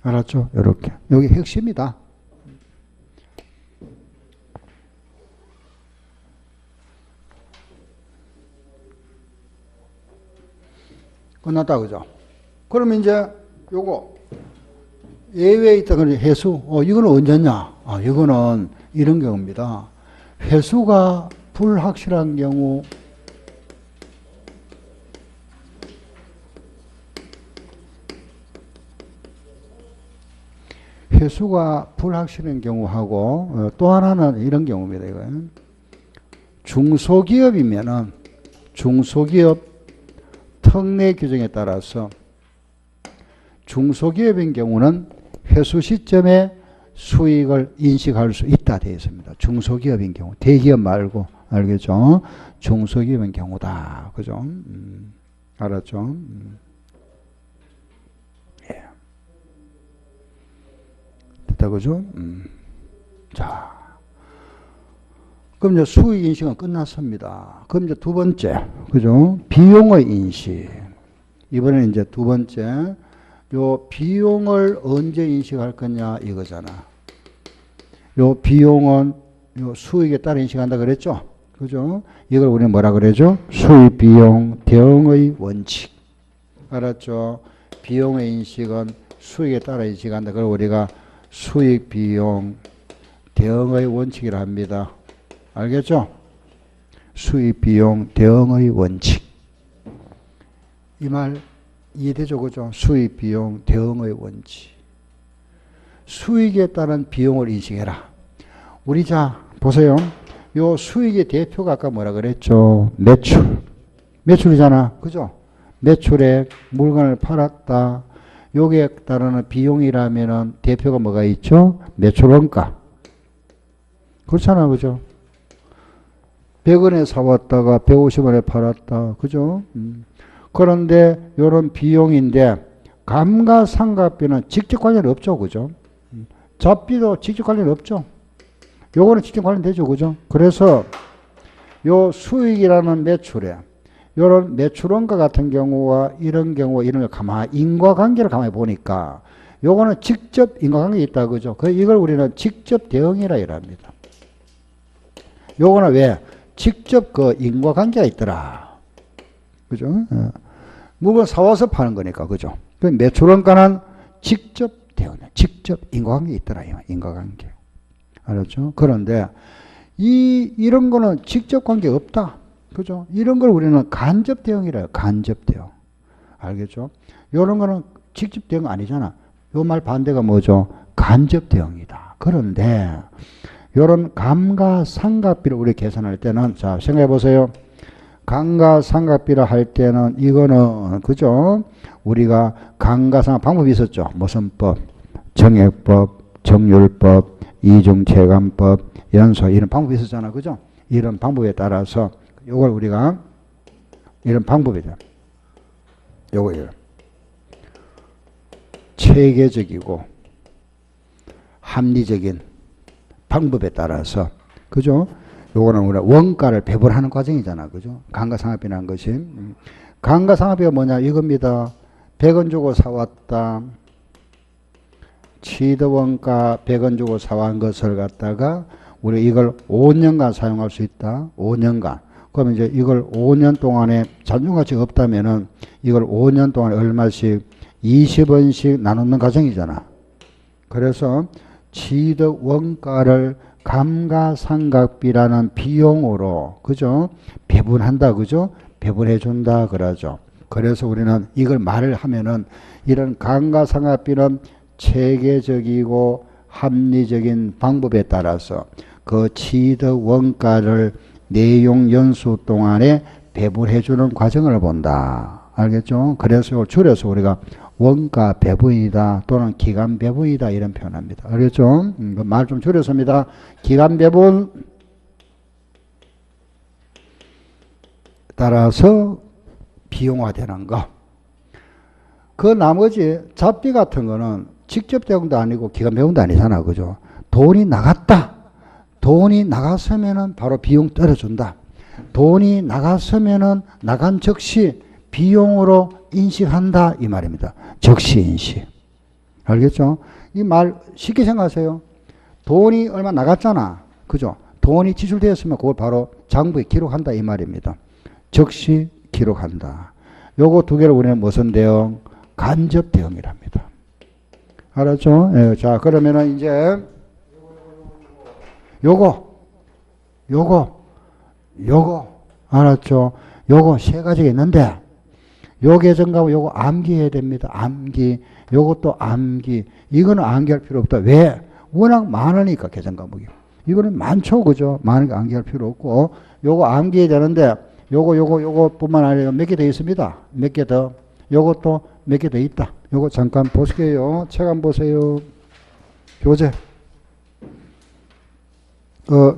알았죠? 이렇게. 여기 핵심이다. 끝났다, 그죠? 그러면 이제 요거 예외에 있다 그러지 해수. 이거는 언제냐? 이거는 이런 경우입니다. 회수가 불확실한 경우 회수가 불확실한 경우하고 또 하나는 이런 경우입니다. 이건 중소기업이면은 중소기업 특례 규정에 따라서 중소기업인 경우는 회수 시점에 수익을 인식할 수 있다 되어 있습니다. 중소기업인 경우. 대기업 말고. 알겠죠? 중소기업인 경우다. 그죠? 알았죠? 예. 됐다, 그죠? 자. 그럼 이제 수익 인식은 끝났습니다. 그럼 이제 두 번째. 그죠? 비용의 인식. 이번에는 이제 두 번째. 요 비용을 언제 인식할 거냐 이거잖아. 요 비용은 요 수익에 따라 인식한다 그랬죠? 그죠? 이걸 우리는 뭐라 그러죠? 수익 비용 대응의 원칙. 알았죠? 비용의 인식은 수익에 따라 인식한다. 그걸 우리가 수익 비용 대응의 원칙이라 합니다. 알겠죠? 수익 비용 대응의 원칙. 이 말 이해되죠? 그죠? 수익 비용 대응의 원칙. 수익에 따른 비용을 인식해라. 우리 자 보세요. 요 수익의 대표가 아까 뭐라 그랬죠? 매출. 매출이잖아. 그죠? 매출액 물건을 팔았다. 여기에 따르는 비용이라면은 대표가 뭐가 있죠? 매출 원가. 그렇잖아. 그죠? 100원에 사왔다가 150원에 팔았다. 그죠? 그런데 이런 비용인데 감가상각비는 직접 관련 없죠. 그죠? 잡비도 직접 관련 없죠. 요거는 직접 관련되죠. 그죠? 그래서 요 수익이라는 매출에 요런 매출원가 같은 경우와 이런 경우 이런 걸 가만히 인과관계를 가만히 보니까 요거는 직접 인과관계가 있다. 그죠? 그 이걸 우리는 직접 대응이라 이랍니다. 요거는 왜? 직접 그 인과관계가 있더라. 그죠? 물건 사와서 파는 거니까. 그죠? 그 매출원가는 직접 대응, 직접 인과관계 있더라. 인과관계. 알았죠? 그런데 이런 거는 직접 관계 없다. 그죠? 이런 걸 우리는 간접 대응이라 해요. 간접 대응. 알겠죠? 요런 거는 직접 대응 아니잖아. 요 말 반대가 뭐죠? 간접 대응이다. 그런데 요런 감가상각비를 우리 계산할 때는 자, 생각해 보세요. 감가상각비를 할 때는 이거는 그죠? 우리가 감가상각 방법이 있었죠. 모선법, 정액법, 정률법, 이중체감법, 연소 이런 방법이 있었잖아. 그죠? 이런 방법에 따라서 요걸 우리가 이런 방법이다. 요거 체계적이고 합리적인 방법에 따라서 그죠? 요거는 우리가 원가를 배분하는 과정이잖아. 그죠? 감가상각비라는 것이. 감가상각비가 뭐냐? 이겁니다. 100원 주고 사왔다. 취득원가 100원 주고 사온 것을 갖다가 우리 이걸 5년간 사용할 수 있다. 5년간. 그러면 이제 이걸 5년 동안에 잔존가치가 없다면은 이걸 5년 동안에 얼마씩 20원씩 나누는 과정이잖아. 그래서 취득 원가를 감가상각비라는 비용으로 그죠? 배분한다. 그죠? 배분해 준다 그러죠. 그래서 우리는 이걸 말을 하면은 이런 감가상각비는 체계적이고 합리적인 방법에 따라서 그 취득 원가를 내용 연수 동안에 배분해 주는 과정을 본다. 알겠죠? 그래서 이걸 줄여서 우리가 원가 배분이다 또는 기간 배분이다 이런 표현합니다. 알겠죠? 말 좀 줄였습니다. 기간 배분 따라서 비용화되는 거. 그 나머지 잡비 같은 거는 직접 대응도 아니고 기간 배분도 아니잖아. 그죠? 돈이 나갔다. 돈이 나갔으면은 바로 비용 떨어준다. 돈이 나갔으면은 나간 즉시 비용으로 인식한다 이 말입니다. 즉시 인식. 알겠죠? 이 말 쉽게 생각하세요. 돈이 얼마 나갔잖아. 그죠? 돈이 지출되었으면 그걸 바로 장부에 기록한다 이 말입니다. 즉시 기록한다. 요거 두 개를 우리는 무슨 대응? 간접 대응이랍니다. 알았죠? 예, 자, 그러면은 이제 요거 알았죠? 요거 세 가지가 있는데 요 계정하고 요거 암기해야 됩니다. 암기. 요것도 암기. 이거는 암기할 필요 없다. 왜? 워낙 많으니까 계정 과목이. 이거는 많죠. 그죠? 많으니까 암기할 필요 없고 요거 암기해야 되는데 요거 뿐만 아니라 몇 개 더 있습니다. 몇 개 더. 요것도 몇 개 더 있다. 요거 잠깐 보실게요. 책 안 보세요. 교재.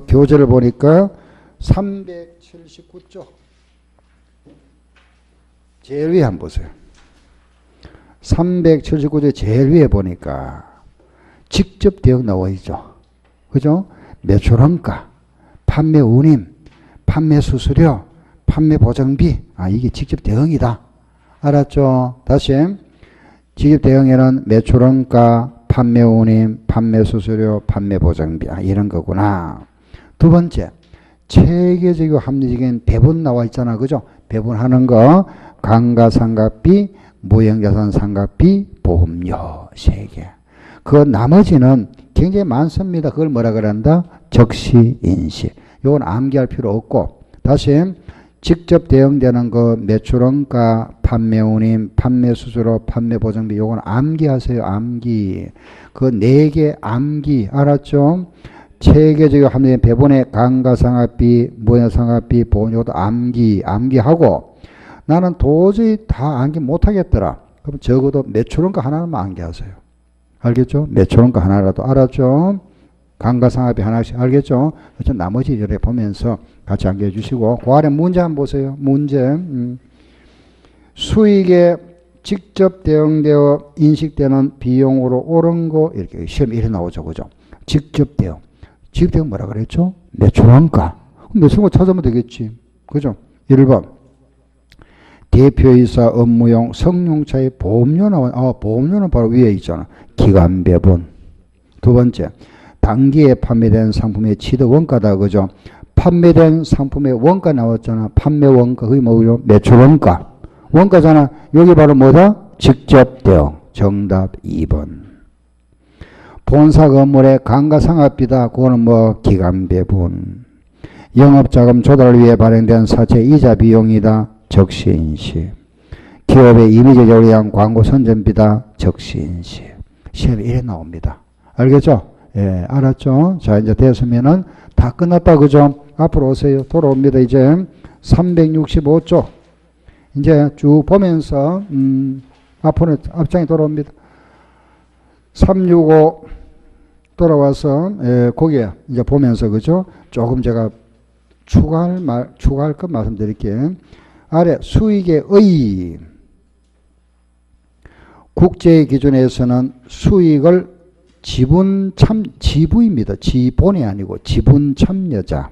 교재를 보니까 379쪽. 제일 위에 한번 보세요. 379쪽 제일 위에 보니까 직접 대응 나와 있죠. 그죠? 매출원가, 판매 운임, 판매 수수료, 판매 보증비. 이게 직접 대응이다. 알았죠? 다시. 직접 대응에는 매출원가, 판매 운임, 판매 수수료, 판매 보증비. 이런 거구나. 두 번째. 체계적이고 합리적인 배분 나와 있잖아. 그죠? 배분하는 거. 감가상각비, 무형자산상각비, 보험료 세 개. 그 나머지는 굉장히 많습니다. 그걸 뭐라 그런다? 적시인식. 이건 암기할 필요 없고 다시 직접 대응되는 거 매출원가, 판매운임, 판매수수료, 판매보증비 이건 암기하세요. 암기. 그 네 개 암기. 알았죠? 체계적이고 합리적인 배분의 감가상각비, 무형자산상각비, 보험료도 암기하고 나는 도저히 다 암기 못하겠더라. 그럼 적어도 매출원가 하나는 암기하세요. 알겠죠? 매출원가 하나라도 알았죠? 감가상각비 하나씩 알겠죠? 그래서 나머지 이렇게 보면서 같이 암기해 주시고 그 아래 문제 한번 보세요. 문제. 수익에 직접 대응되어 인식되는 비용으로 옳은 거 이렇게 시험 이렇게 나오죠. 그죠? 직접 대응. 지급대금 뭐라 그랬죠? 매출원가. 매출원가 찾으면 되겠지. 그죠? 1번. 대표이사 업무용 성용차의 보험료 나와. 보험료는 바로 위에 있잖아. 기간배분. 두 번째. 당기에 판매된 상품의 취득원가다. 그죠? 판매된 상품의 원가 나왔잖아. 판매원가. 그게 뭐죠? 매출원가. 원가잖아. 여기 바로 뭐다? 직접 대응. 정답 2번. 본사 건물의 감가상각비다. 그거는 뭐 기간배분. 영업자금 조달을 위해 발행된 사채 이자 비용이다. 적시인식. 기업의 이미지적으로 위한 광고 선전비다. 적시인식. 시험에 이래 나옵니다. 알겠죠? 예, 알았죠? 자, 이제 됐으면은 다 끝났다. 그죠? 앞으로 오세요. 돌아옵니다. 이제 365쪽. 이제 쭉 보면서, 앞으로, 앞장에 돌아옵니다. 365 돌아와서, 거기에 이제 보면서, 그죠? 조금 제가 추가할 것 말씀드릴게요. 아래 수익의 의. 국제의 기준에서는 수익을 지부입니다. 지본이 아니고 지분 참여자.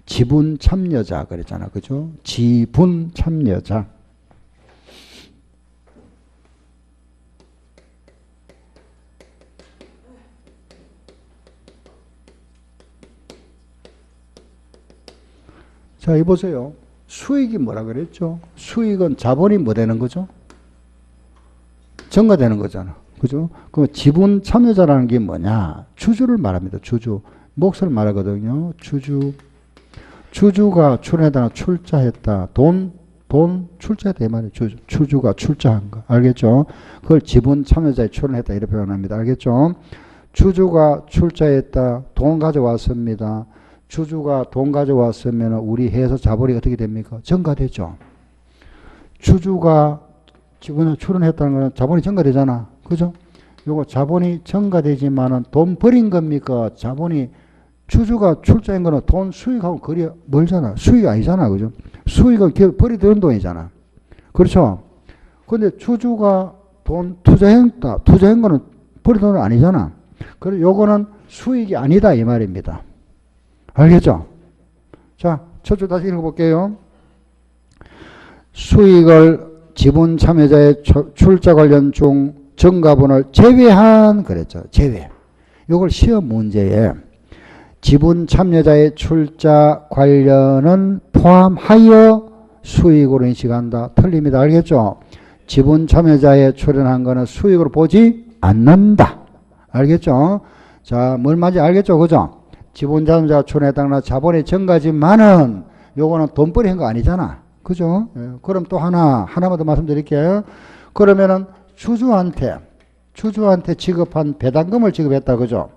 지분 참여자 그랬잖아. 그죠? 지분 참여자. 자, 이 보세요. 수익이 뭐라 그랬죠? 수익은 자본이 뭐 되는 거죠? 증가되는 거잖아. 그죠? 그럼 지분 참여자라는 게 뭐냐? 주주를 말합니다. 주주. 몫을 말하거든요. 주주. 주주가 출연했다, 출자했다. 돈 출자했다. 이 말이에요. 주주가 출자한 거. 알겠죠? 그걸 지분 참여자에 출연했다. 이렇게 표현합니다. 알겠죠? 주주가 출자했다. 돈 가져왔습니다. 주주가 돈 가져왔으면 우리 회사 자본이 어떻게 됩니까? 증가되죠. 주주가 지분을 출연했다는 것은 자본이 증가되잖아. 그죠? 요거 자본이 증가되지만은 돈 버린 겁니까? 자본이 주주가 출자한 거는 돈 수익하고 거리 멀잖아. 수익이 아니잖아. 그죠? 수익은 버리던 돈이잖아. 그렇죠? 근데 주주가 돈 투자했다. 투자한 거는 버리던 돈 아니잖아. 그래서 요거는 수익이 아니다. 이 말입니다. 알겠죠? 자, 첫 줄 다시 읽어볼게요. 수익을 지분 참여자의 출자 관련 중 증가분을 제외한 그랬죠. 제외. 이걸 시험 문제에 지분 참여자의 출자 관련은 포함하여 수익으로 인식한다. 틀립니다. 알겠죠? 지분 참여자의 출연한 거는 수익으로 보지 않는다. 알겠죠? 자, 뭘 말인지 알겠죠? 그죠? 지분 참여자가 출연했다거나 자본이 증가지만은 요거는 돈벌이 한 거 아니잖아. 그죠? 예. 그럼 또 하나만 더 말씀드릴게요. 그러면은 주주한테 지급한 배당금을 지급했다. 그죠?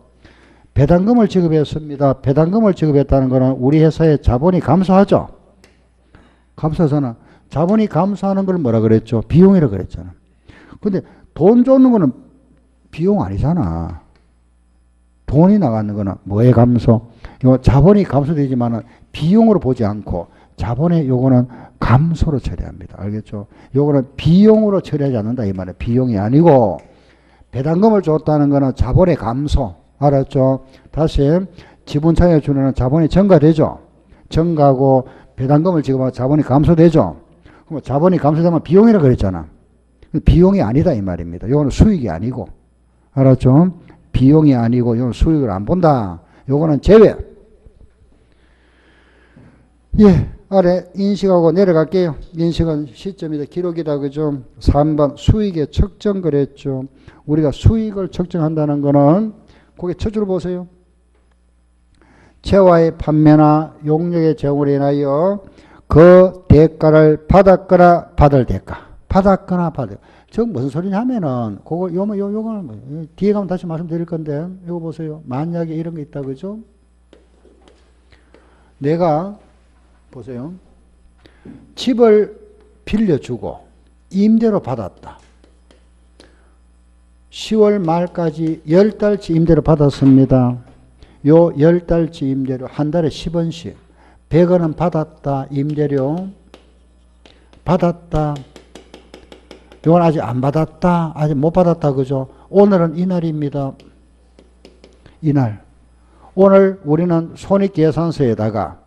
배당금을 지급했습니다. 배당금을 지급했다는 거는 우리 회사의 자본이 감소하죠? 감소하잖아. 자본이 감소하는 걸 뭐라 그랬죠? 비용이라 그랬잖아. 근데 돈 줬는 거는 비용 아니잖아. 돈이 나가는 거는 뭐의 감소? 요 자본이 감소되지만은 비용으로 보지 않고 자본의 요거는 감소로 처리합니다. 알겠죠? 요거는 비용으로 처리하지 않는다 이 말이에요. 비용이 아니고 배당금을 줬다는 거는 자본의 감소. 알았죠? 다시 지분 차익을 주는 자본이 증가되죠. 증가하고 배당금을 지급하면 자본이 감소되죠. 그럼 자본이 감소되면 비용이라 그랬잖아. 비용이 아니다 이 말입니다. 요거는 수익이 아니고. 알았죠? 비용이 아니고 요건 수익을 안 본다. 요거는 제외. 예, 아래 인식하고 내려갈게요. 인식은 시점이다. 기록이다. 그죠? 3번 수익의 측정 그랬죠. 우리가 수익을 측정한다는 거는 거기 첫 줄 보세요. 채와의 판매나 용역의 제공으로 인하여 그 대가를 받았거나 받을 대가. 받았거나 받을. 저 무슨 소리냐면은 요거는 뭐, 뒤에 가면 다시 말씀드릴 건데 이거 보세요. 만약에 이런 게 있다. 그죠? 내가 보세요. 집을 빌려주고 임대로 받았다. 10월 말까지 10달치 임대로 받았습니다. 요 10달치 임대료 한 달에 10원씩 100원은 받았다. 임대료 받았다. 요건 아직 안 받았다. 아직 못 받았다. 그죠? 오늘은 이날입니다. 이날. 오늘 우리는 손익계산서에다가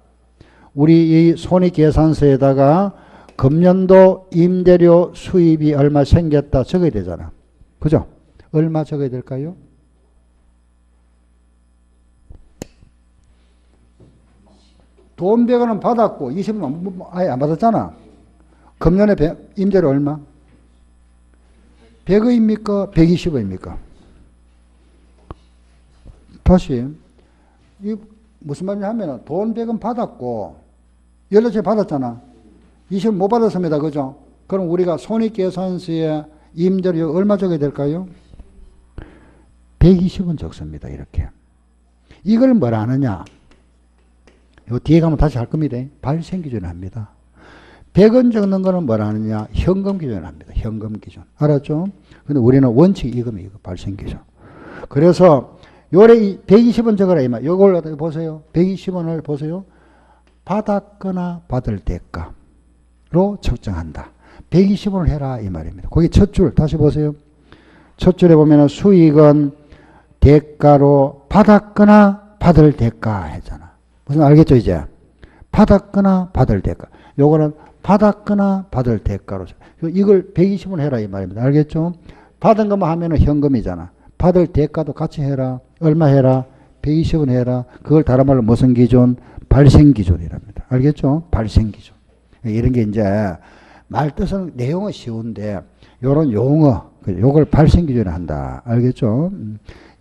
우리 이 손익계산서에다가 금년도 임대료 수입이 얼마 생겼다 적어야 되잖아. 그죠? 얼마 적어야 될까요? 돈 100원은 받았고 20원 아예 안 받았잖아. 금년에 임대료 얼마? 100원입니까? 120원입니까? 다시 이 무슨 말이냐 하면 돈 100원 받았고 연료세 받았잖아. 20원 못 받았습니다. 그죠? 그럼 우리가 손익계산서에 임대료 얼마 적어야 될까요? 120원 적습니다. 이렇게. 이걸 뭐라 하느냐? 요 뒤에 가면 다시 할 겁니다. 발생기준을 합니다. 100원 적는 거는 뭐라 하느냐? 현금기준을 합니다. 현금기준. 알았죠? 근데 우리는 원칙이 이겁니다. 이거 발생기준. 그래서 요래 120원 적어라. 이 말. 요걸 보세요. 120원을 보세요. 받았거나 받을 대가로 측정한다. 120원을 해라. 이 말입니다. 거기 첫 줄 다시 보세요. 첫 줄에 보면 수익은 대가로 받았거나 받을 대가 했잖아. 무슨 알겠죠 이제? 받았거나 받을 대가. 요거는 받았거나 받을 대가로. 이걸 120원 해라 이 말입니다. 알겠죠? 받은 것만 하면은 현금이잖아. 받을 대가도 같이 해라. 얼마 해라? 120원 해라. 그걸 다른 말로 무슨 기준? 발생기준이랍니다. 알겠죠? 발생기준. 이런 게 이제 말 뜻은 내용은 쉬운데 요런 용어, 요걸 발생기준에 한다. 알겠죠?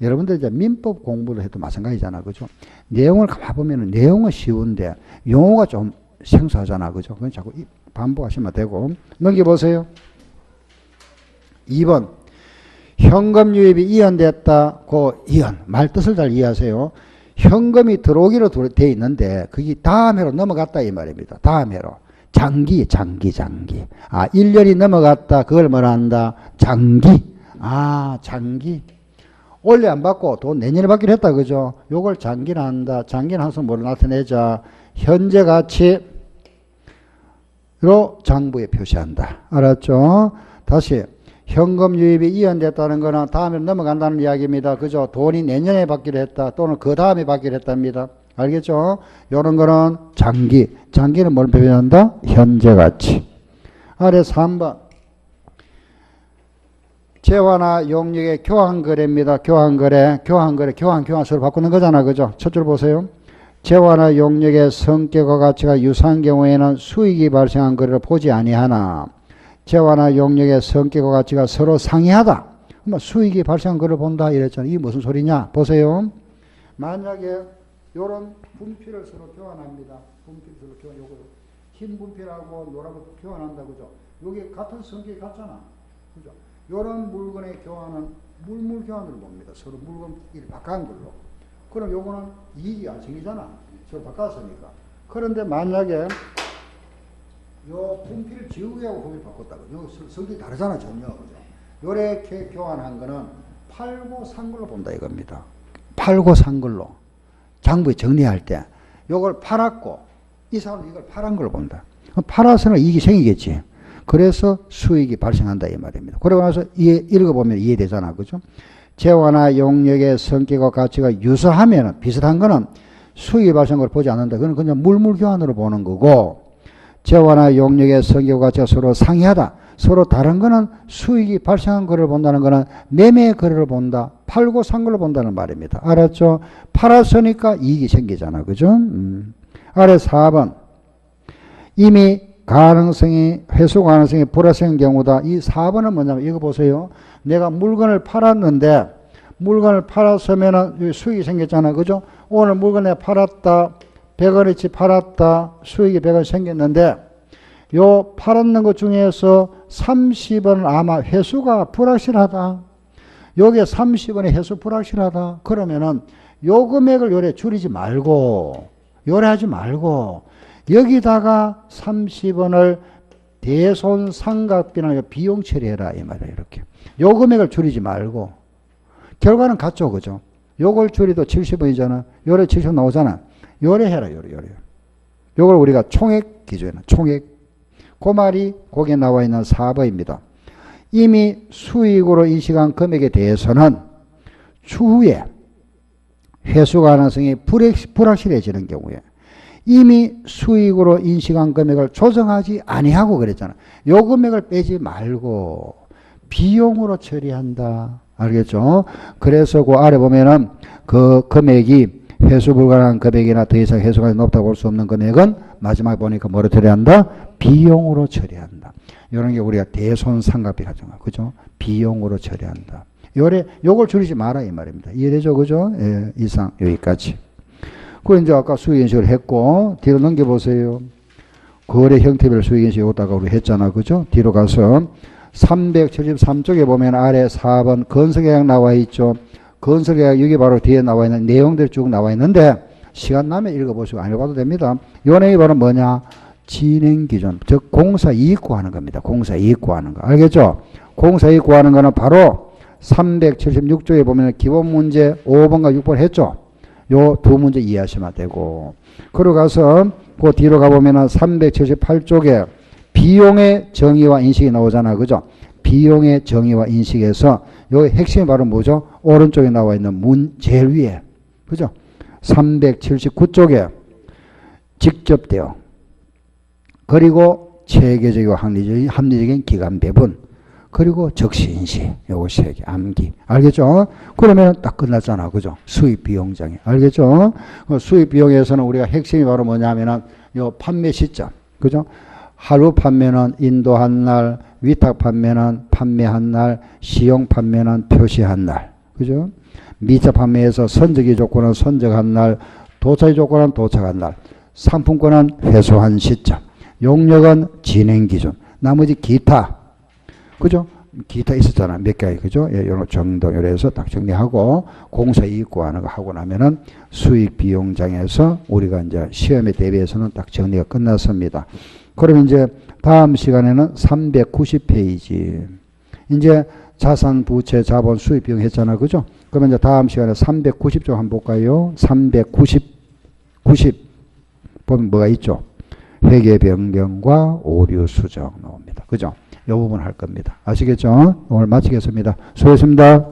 여러분들 이제 민법 공부를 해도 마찬가지잖아. 그죠? 내용을 가보면 내용은 쉬운데 용어가 좀 생소하잖아. 그죠? 그건 자꾸 반복하시면 되고. 넘겨보세요. 2번. 현금 유입이 이연됐다. 그 이연. 말 뜻을 잘 이해하세요. 현금이 들어오기로 돼 있는데 그게 다음 해로 넘어갔다 이 말입니다. 다음 해로. 장기. 아, 1년이 넘어갔다. 그걸 뭐라 한다? 장기. 아, 장기. 원래 안 받고 돈 내년에 받기로 했다. 그죠? 요걸 장기는 한다. 장기는 항상 뭐를 나타내자? 현재 가치로 장부에 표시한다. 알았죠? 다시. 현금 유입이 이연됐다는 거는 다음에 넘어간다는 이야기입니다. 그죠? 돈이 내년에 받기로 했다. 또는 그 다음에 받기로 했답니다. 알겠죠? 요런 거는 장기. 장기는 뭘 표현한다? 현재 가치. 아래 3번. 재화나 용역의 교환거래입니다. 교환거래. 교환서로 바꾸는 거잖아. 그죠? 첫 줄 보세요. 재화나 용역의 성격과 가치가 유사한 경우에는 수익이 발생한 거래를 보지 아니하나 재화나 용역의 성격과 가치가 서로 상이하다. 수익이 발생한 거를 본다 이랬잖아요. 이게 무슨 소리냐? 보세요. 만약에 요런 분필을 서로 교환합니다. 분필 서로 교환, 요거 흰 분필하고 노란 분필 교환한다. 그죠? 요게 같은 성격이 같잖아. 그죠? 요런 물건의 교환은 물물 교환으로 봅니다. 서로 물건을 바꾼 걸로. 그럼 요거는 이익이 안 생기잖아. 서로 바꿨으니까. 그런데 만약에 요 분필을 지우개하고 분필 바꿨다고. 요 성격이 다르잖아, 전혀. 그죠? 요렇게 교환한 거는 팔고 산 걸로 본다 이겁니다. 팔고 산 걸로. 장부에 정리할 때. 요걸 팔았고, 이 사람은 이걸 팔은 걸로 본다. 팔아서는 이익이 생기겠지. 그래서 수익이 발생한다 이 말입니다. 그러고 나서 읽어보면 이해되잖아. 그죠? 재화나 용역의 성격과 가치가 유사하면 비슷한 거는 수익이 발생한 걸 보지 않는다. 그건 그냥 물물교환으로 보는 거고 재화나 용역의 성격과 가치가 서로 상이하다. 서로 다른 거는 수익이 발생한 거를 본다는 거는 매매 거래를 본다. 팔고 산 걸로 본다는 말입니다. 알았죠? 팔았으니까 이익이 생기잖아. 그죠? 아래 4번. 이미 회수 가능성이 불확실한 경우다. 이 4번은 뭐냐면 이거 보세요. 내가 물건을 팔았는데 물건을 팔았으면 수익이 생겼잖아. 그죠? 오늘 물건 내가 팔았다. 100원어치 팔았다. 수익이 100원 생겼는데 요 팔았는 것 중에서 30원은 아마 회수가 불확실하다. 요게 30원의 회수 불확실하다. 그러면은 요 금액을 요래 줄이지 말고 요래 하지 말고 여기다가 30원을 대손 상각비나 비용 처리해라 이 말이야. 이렇게 요 금액을 줄이지 말고 결과는 같죠. 그죠? 요걸 줄이도 70원이잖아. 요래 70원 나오잖아. 요래 해라. 요래. 요걸 우리가 총액 기준이야. 총액. 그 말이 거기에 나와 있는 4번입니다. 이미 수익으로 인식한 금액에 대해서는 추후에 회수 가능성이 불확실해지는 경우에 이미 수익으로 인식한 금액을 조정하지 아니하고 그랬잖아. 요 금액을 빼지 말고 비용으로 처리한다. 알겠죠? 그래서 그 아래 보면은 그 금액이 회수 불가능한 금액이나 더 이상 회수가 높다고 볼 수 없는 금액은 마지막에 보니까 뭐로 처리한다? 비용으로 처리한다. 이런 게 우리가 대손상각비라죠. 그죠? 비용으로 처리한다. 요걸 줄이지 마라 이 말입니다. 이해되죠? 그죠? 예, 이상 여기까지. 그 이제 아까 수익인식을 했고 뒤로 넘겨보세요. 거래 형태별 수익인식 오다가 우리 했잖아. 그죠? 뒤로 가서 373쪽에 보면 아래 4번 건설계약 나와 있죠. 건설계약 여기 바로 뒤에 나와 있는 내용들이 쭉 나와 있는데 시간 나면 읽어보시고 안 읽어도 됩니다. 요 내용이 바로 뭐냐? 진행기준, 즉 공사 이익 구하는 겁니다. 공사 이익 구하는 거. 알겠죠? 공사 이익 구하는 거는 바로 376조에 보면 기본 문제 5번과 6번 했죠? 요 두 문제 이해하시면 되고. 그리고 가서 그 뒤로 가보면 378쪽에 비용의 정의와 인식이 나오잖아. 그죠? 비용의 정의와 인식에서 요 핵심이 바로 뭐죠? 오른쪽에 나와 있는 제일 위에. 그죠? 379쪽에 직접 대응. 그리고 체계적이고 합리적인 기간 배분. 그리고 적시인식. 요거 세 개. 암기. 알겠죠? 그러면 딱 끝났잖아. 그죠? 수입 비용장애. 알겠죠? 수입 비용에서는 우리가 핵심이 바로 뭐냐면은 요 판매 시점. 그죠? 하루 판매는 인도한 날, 위탁 판매는 판매한 날, 시용 판매는 표시한 날. 그죠? 미자 판매에서 선적의 조건은 선적한 날, 도착의 조건은 도착한 날, 상품권은 회수한 시점, 용역은 진행 기준, 나머지 기타. 그죠? 기타 있었잖아. 몇 개, 그죠? 예, 요런 정도, 요래서 딱 정리하고, 공사 이익 구하는 거 하고 나면은 수익 비용장에서 우리가 이제 시험에 대비해서는 딱 정리가 끝났습니다. 그럼 이제 다음 시간에는 390페이지. 이제 자산, 부채, 자본, 수입 비용 했잖아. 그죠? 그러면 이제 다음 시간에 390쪽 한번 볼까요? 390 보면 뭐가 있죠? 회계 변경과 오류 수정 나옵니다. 그죠? 이 부분 할 겁니다. 아시겠죠? 오늘 마치겠습니다. 수고했습니다.